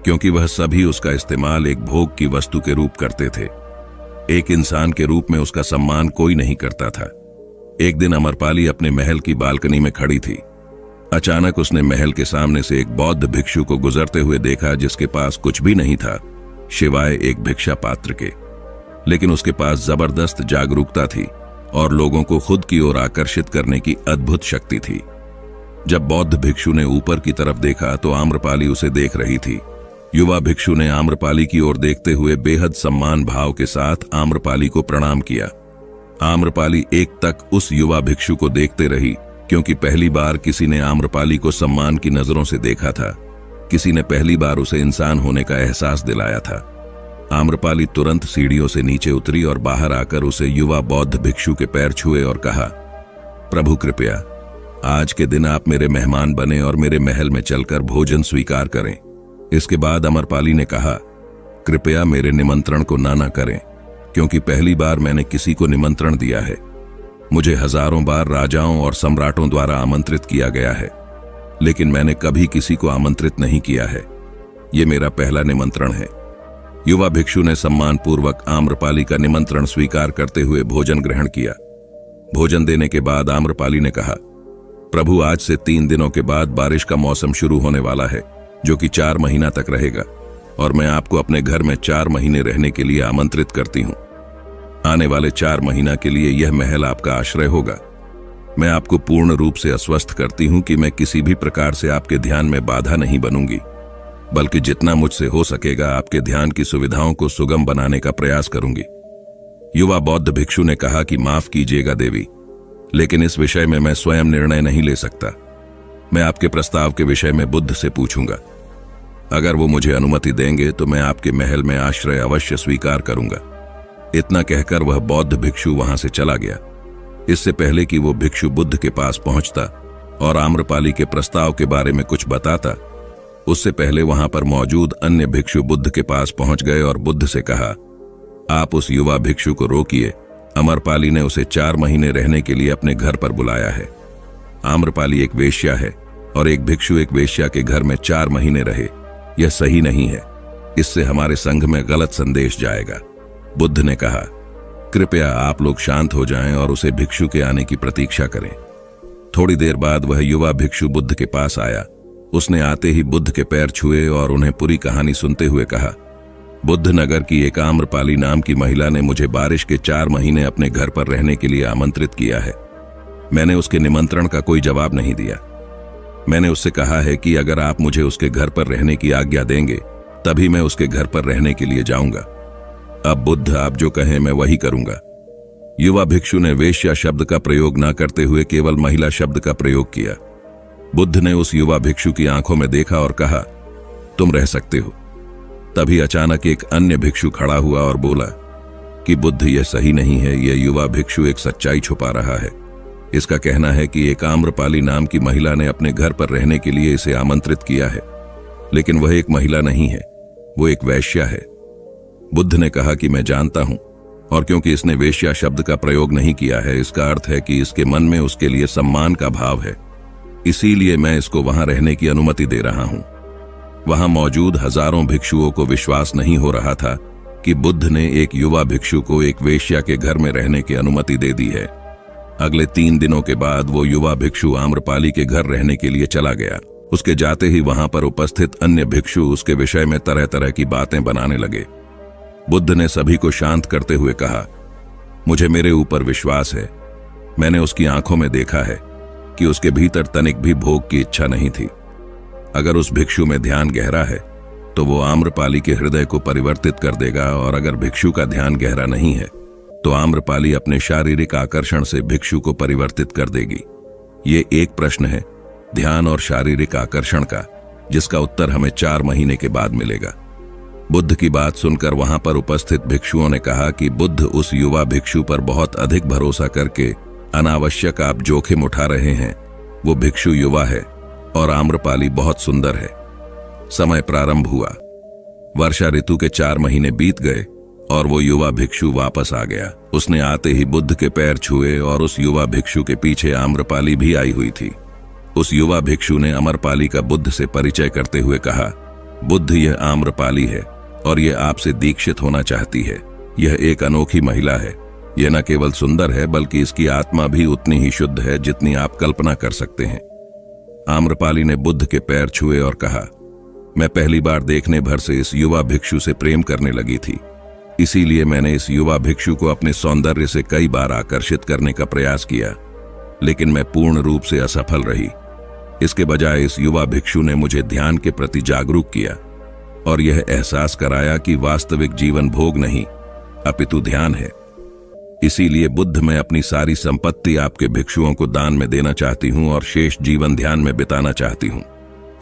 [SPEAKER 2] क्योंकि वह सभी उसका इस्तेमाल एक भोग की वस्तु के रूप करते थे। एक इंसान के रूप में उसका सम्मान कोई नहीं करता था। एक दिन आम्रपाली अपने महल की बालकनी में खड़ी थी। अचानक उसने महल के सामने से एक बौद्ध भिक्षु को गुजरते हुए देखा, जिसके पास कुछ भी नहीं था सिवाय एक भिक्षा पात्र के। लेकिन उसके पास जबरदस्त जागरूकता थी और लोगों को खुद की ओर आकर्षित करने की अद्भुत शक्ति थी। जब बौद्ध भिक्षु ने ऊपर की तरफ देखा तो आम्रपाली उसे देख रही थी। युवा भिक्षु ने आम्रपाली की ओर देखते हुए बेहद सम्मान भाव के साथ आम्रपाली को प्रणाम किया। आम्रपाली एक तक उस युवा भिक्षु को देखते रही, क्योंकि पहली बार किसी ने आम्रपाली को सम्मान की नजरों से देखा था। किसी ने पहली बार उसे इंसान होने का एहसास दिलाया था। आम्रपाली तुरंत सीढ़ियों से नीचे उतरी और बाहर आकर उसे युवा बौद्ध भिक्षु के पैर छुए और कहा, प्रभु कृपया आज के दिन आप मेरे मेहमान बने और मेरे महल में चलकर भोजन स्वीकार करें। इसके बाद आम्रपाली ने कहा, कृपया मेरे निमंत्रण को ना करें, क्योंकि पहली बार मैंने किसी को निमंत्रण दिया है। मुझे हजारों बार राजाओं और सम्राटों द्वारा आमंत्रित किया गया है, लेकिन मैंने कभी किसी को आमंत्रित नहीं किया है। यह मेरा पहला निमंत्रण है। युवा भिक्षु ने सम्मानपूर्वक आम्रपाली का निमंत्रण स्वीकार करते हुए भोजन ग्रहण किया। भोजन देने के बाद आम्रपाली ने कहा, प्रभु आज से 3 दिनों के बाद बारिश का मौसम शुरू होने वाला है, जो कि 4 महीना तक रहेगा, और मैं आपको अपने घर में 4 महीने रहने के लिए आमंत्रित करती हूँ। आने वाले 4 महीना के लिए यह महल आपका आश्रय होगा। मैं आपको पूर्ण रूप से आश्वस्त करती हूँ कि मैं किसी भी प्रकार से आपके ध्यान में बाधा नहीं बनूंगी, बल्कि जितना मुझसे हो सकेगा आपके ध्यान की सुविधाओं को सुगम बनाने का प्रयास करूंगी। युवा बौद्ध भिक्षु ने कहा कि माफ कीजिएगा देवी, लेकिन इस विषय में मैं स्वयं निर्णय नहीं ले सकता। मैं आपके प्रस्ताव के विषय में बुद्ध से पूछूंगा। अगर वो मुझे अनुमति देंगे तो मैं आपके महल में आश्रय अवश्य स्वीकार करूंगा। इतना कहकर वह बौद्ध भिक्षु वहां से चला गया। इससे पहले कि वो भिक्षु बुद्ध के पास पहुंचता और आम्रपाली के प्रस्ताव के बारे में कुछ बताता, उससे पहले वहां पर मौजूद अन्य भिक्षु बुद्ध के पास पहुंच गए और बुद्ध से कहा, आप उस युवा भिक्षु को रोकिए। आम्रपाली ने उसे 4 महीने रहने के लिए अपने घर पर बुलाया है। आम्रपाली एक वेश्या है और एक भिक्षु एक वेश्या के घर में 4 महीने रहे, यह सही नहीं है। इससे हमारे संघ में गलत संदेश जाएगा। बुद्ध ने कहा, कृपया आप लोग शांत हो जाएं और उसे भिक्षु के आने की प्रतीक्षा करें। थोड़ी देर बाद वह युवा भिक्षु बुद्ध के पास आया। उसने आते ही बुद्ध के पैर छुए और उन्हें पूरी कहानी सुनते हुए कहा, बुद्ध नगर की एक आम्रपाली नाम की महिला ने मुझे बारिश के 4 महीने अपने घर पर रहने के लिए आमंत्रित किया है। मैंने उसके निमंत्रण का कोई जवाब नहीं दिया। मैंने उससे कहा है कि अगर आप मुझे उसके घर पर रहने की आज्ञा देंगे तभी मैं उसके घर पर रहने के लिए जाऊंगा। अब बुद्ध आप जो कहें मैं वही करूंगा। युवा भिक्षु ने वेश्या शब्द का प्रयोग न करते हुए केवल महिला शब्द का प्रयोग किया। बुद्ध ने उस युवा भिक्षु की आंखों में देखा और कहा, तुम रह सकते हो। तभी अचानक एक अन्य भिक्षु खड़ा हुआ और बोला कि बुद्ध, यह सही नहीं है, यह युवा भिक्षु एक सच्चाई छुपा रहा है। इसका कहना है कि एक आम्रपाली नाम की महिला ने अपने घर पर रहने के लिए इसे आमंत्रित किया है, लेकिन वह एक महिला नहीं है, वो एक वेश्या है। बुद्ध ने कहा कि मैं जानता हूं, और क्योंकि इसने वेश्या शब्द का प्रयोग नहीं किया है, इसका अर्थ है कि इसके मन में उसके लिए सम्मान का भाव है, इसीलिए मैं इसको वहां रहने की अनुमति दे रहा हूं। वहां मौजूद हजारों भिक्षुओं को विश्वास नहीं हो रहा था कि बुद्ध ने एक युवा भिक्षु को एक वेश्या के घर में रहने की अनुमति दे दी है। अगले 3 दिनों के बाद वो युवा भिक्षु आम्रपाली के घर रहने के लिए चला गया। उसके जाते ही वहां पर उपस्थित अन्य भिक्षु उसके विषय में तरह तरह की बातें बनाने लगे। बुद्ध ने सभी को शांत करते हुए कहा, मुझे मेरे ऊपर विश्वास है। मैंने उसकी आंखों में देखा है कि उसके भीतर तनिक भी भोग की इच्छा नहीं थी। अगर उस भिक्षु में ध्यान गहरा है तो वो आम्रपाली के हृदय को परिवर्तित कर देगा, और अगर भिक्षु का ध्यान गहरा नहीं है तो आम्रपाली अपने शारीरिक आकर्षण से भिक्षु को परिवर्तित कर देगी। ये एक प्रश्न है ध्यान और शारीरिक आकर्षण का, जिसका उत्तर हमें 4 महीने के बाद मिलेगा। बुद्ध की बात सुनकर वहां पर उपस्थित भिक्षुओं ने कहा कि बुद्ध उस युवा भिक्षु पर बहुत अधिक भरोसा करके अनावश्यक आप जोखिम उठा रहे हैं। वो भिक्षु युवा है और आम्रपाली बहुत सुंदर है। समय प्रारंभ हुआ। वर्षा ऋतु के 4 महीने बीत गए और वो युवा भिक्षु वापस आ गया। उसने आते ही बुद्ध के पैर छुए और उस युवा भिक्षु के पीछे आम्रपाली भी आई हुई थी। उस युवा भिक्षु ने अमरपाली का बुद्ध से परिचय करते हुए कहा, बुद्ध, यह आम्रपाली है और यह आपसे दीक्षित होना चाहती है। यह एक अनोखी महिला है। यह न केवल सुंदर है बल्कि इसकी आत्मा भी उतनी ही शुद्ध है जितनी आप कल्पना कर सकते हैं। आम्रपाली ने बुद्ध के पैर छुए और कहा, मैं पहली बार देखने भर से इस युवा भिक्षु से प्रेम करने लगी थी, इसीलिए मैंने इस युवा भिक्षु को अपने सौंदर्य से कई बार आकर्षित करने का प्रयास किया, लेकिन मैं पूर्ण रूप से असफल रही। इसके बजाय इस युवा भिक्षु ने मुझे ध्यान के प्रति जागरूक किया और यह एहसास कराया कि वास्तविक जीवन भोग नहीं अपितु ध्यान है। इसीलिए बुद्ध, मैं अपनी सारी संपत्ति आपके भिक्षुओं को दान में देना चाहती हूं और शेष जीवन ध्यान में बिताना चाहती हूं।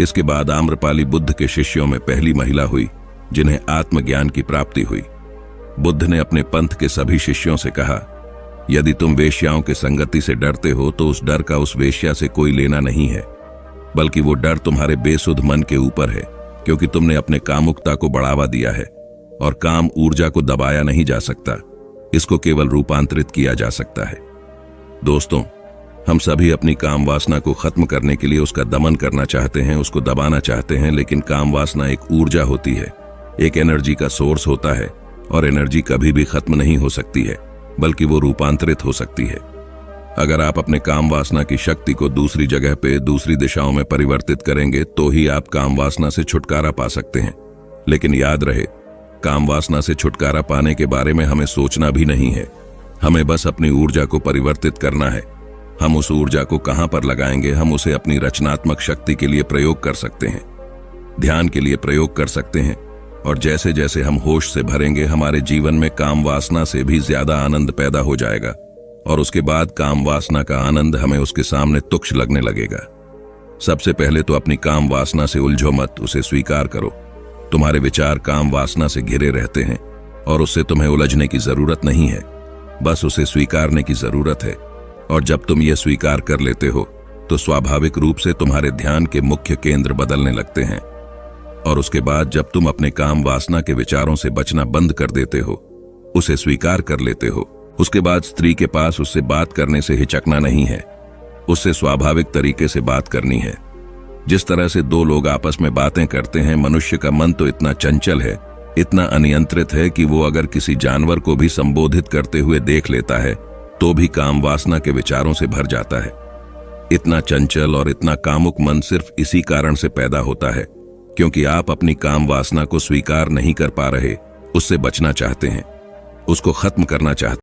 [SPEAKER 2] इसके बाद आम्रपाली बुद्ध के शिष्यों में पहली महिला हुई जिन्हें आत्मज्ञान की प्राप्ति हुई। बुद्ध ने अपने पंथ के सभी शिष्यों से कहा, यदि तुम वेश्याओं के संगति से डरते हो तो उस डर का उस वेश्या से कोई लेना नहीं है, बल्कि वो डर तुम्हारे बेसुध मन के ऊपर है, क्योंकि तुमने अपने कामुकता को बढ़ावा दिया है और काम ऊर्जा को दबाया नहीं जा सकता, इसको केवल रूपांतरित किया जा सकता है। दोस्तों, हम सभी अपनी काम वासना को खत्म करने के लिए उसका दमन करना चाहते हैं, उसको दबाना चाहते हैं, लेकिन काम वासना एक ऊर्जा होती है, एक एनर्जी का सोर्स होता है, और एनर्जी कभी भी खत्म नहीं हो सकती है, बल्कि वो रूपांतरित हो सकती है। अगर आप अपने काम वासना की शक्ति को दूसरी जगह पे, दूसरी दिशाओं में परिवर्तित करेंगे तो ही आप काम वासना से छुटकारा पा सकते हैं। लेकिन याद रहे, काम वासना से छुटकारा पाने के बारे में हमें सोचना भी नहीं है, हमें बस अपनी ऊर्जा को परिवर्तित करना है। हम उस ऊर्जा को कहां पर लगाएंगे? हम उसे अपनी रचनात्मक शक्ति के लिए प्रयोग कर सकते हैं, ध्यान के लिए प्रयोग कर सकते हैं, और जैसे जैसे हम होश से भरेंगे, हमारे जीवन में काम वासना से भी ज्यादा आनंद पैदा हो जाएगा, और उसके बाद काम वासना का आनंद हमें उसके सामने तुच्छ लगने लगेगा। सबसे पहले तो अपनी काम वासना से उलझो मत, उसे स्वीकार करो। तुम्हारे विचार काम वासना से घिरे रहते हैं और उससे तुम्हें उलझने की जरूरत नहीं है, बस उसे स्वीकारने की जरूरत है। और जब तुम ये स्वीकार कर लेते हो तो स्वाभाविक रूप से तुम्हारे ध्यान के मुख्य केंद्र बदलने लगते हैं, और उसके बाद जब तुम अपने काम वासना के विचारों से बचना बंद कर देते हो, उसे स्वीकार कर लेते हो, उसके बाद स्त्री के पास उससे बात करने से हिचकना नहीं है, उससे स्वाभाविक तरीके से बात करनी है। जिस तरह से 2 लोग आपस में बातें करते हैं, मनुष्य का मन तो इतना चंचल है, इतना अनियंत्रित है कि वो अगर किसी जानवर को भी संबोधित करते हुए देख लेता है तो भी काम वासना के विचारों से भर जाता है। इतना चंचल और इतना कामुक मन सिर्फ इसी कारण से पैदा होता है क्योंकि आप अपनी काम वासना को स्वीकार नहीं कर पा रहे, उससे बचना चाहते हैं, उसको खत्म करना चाहते हैं।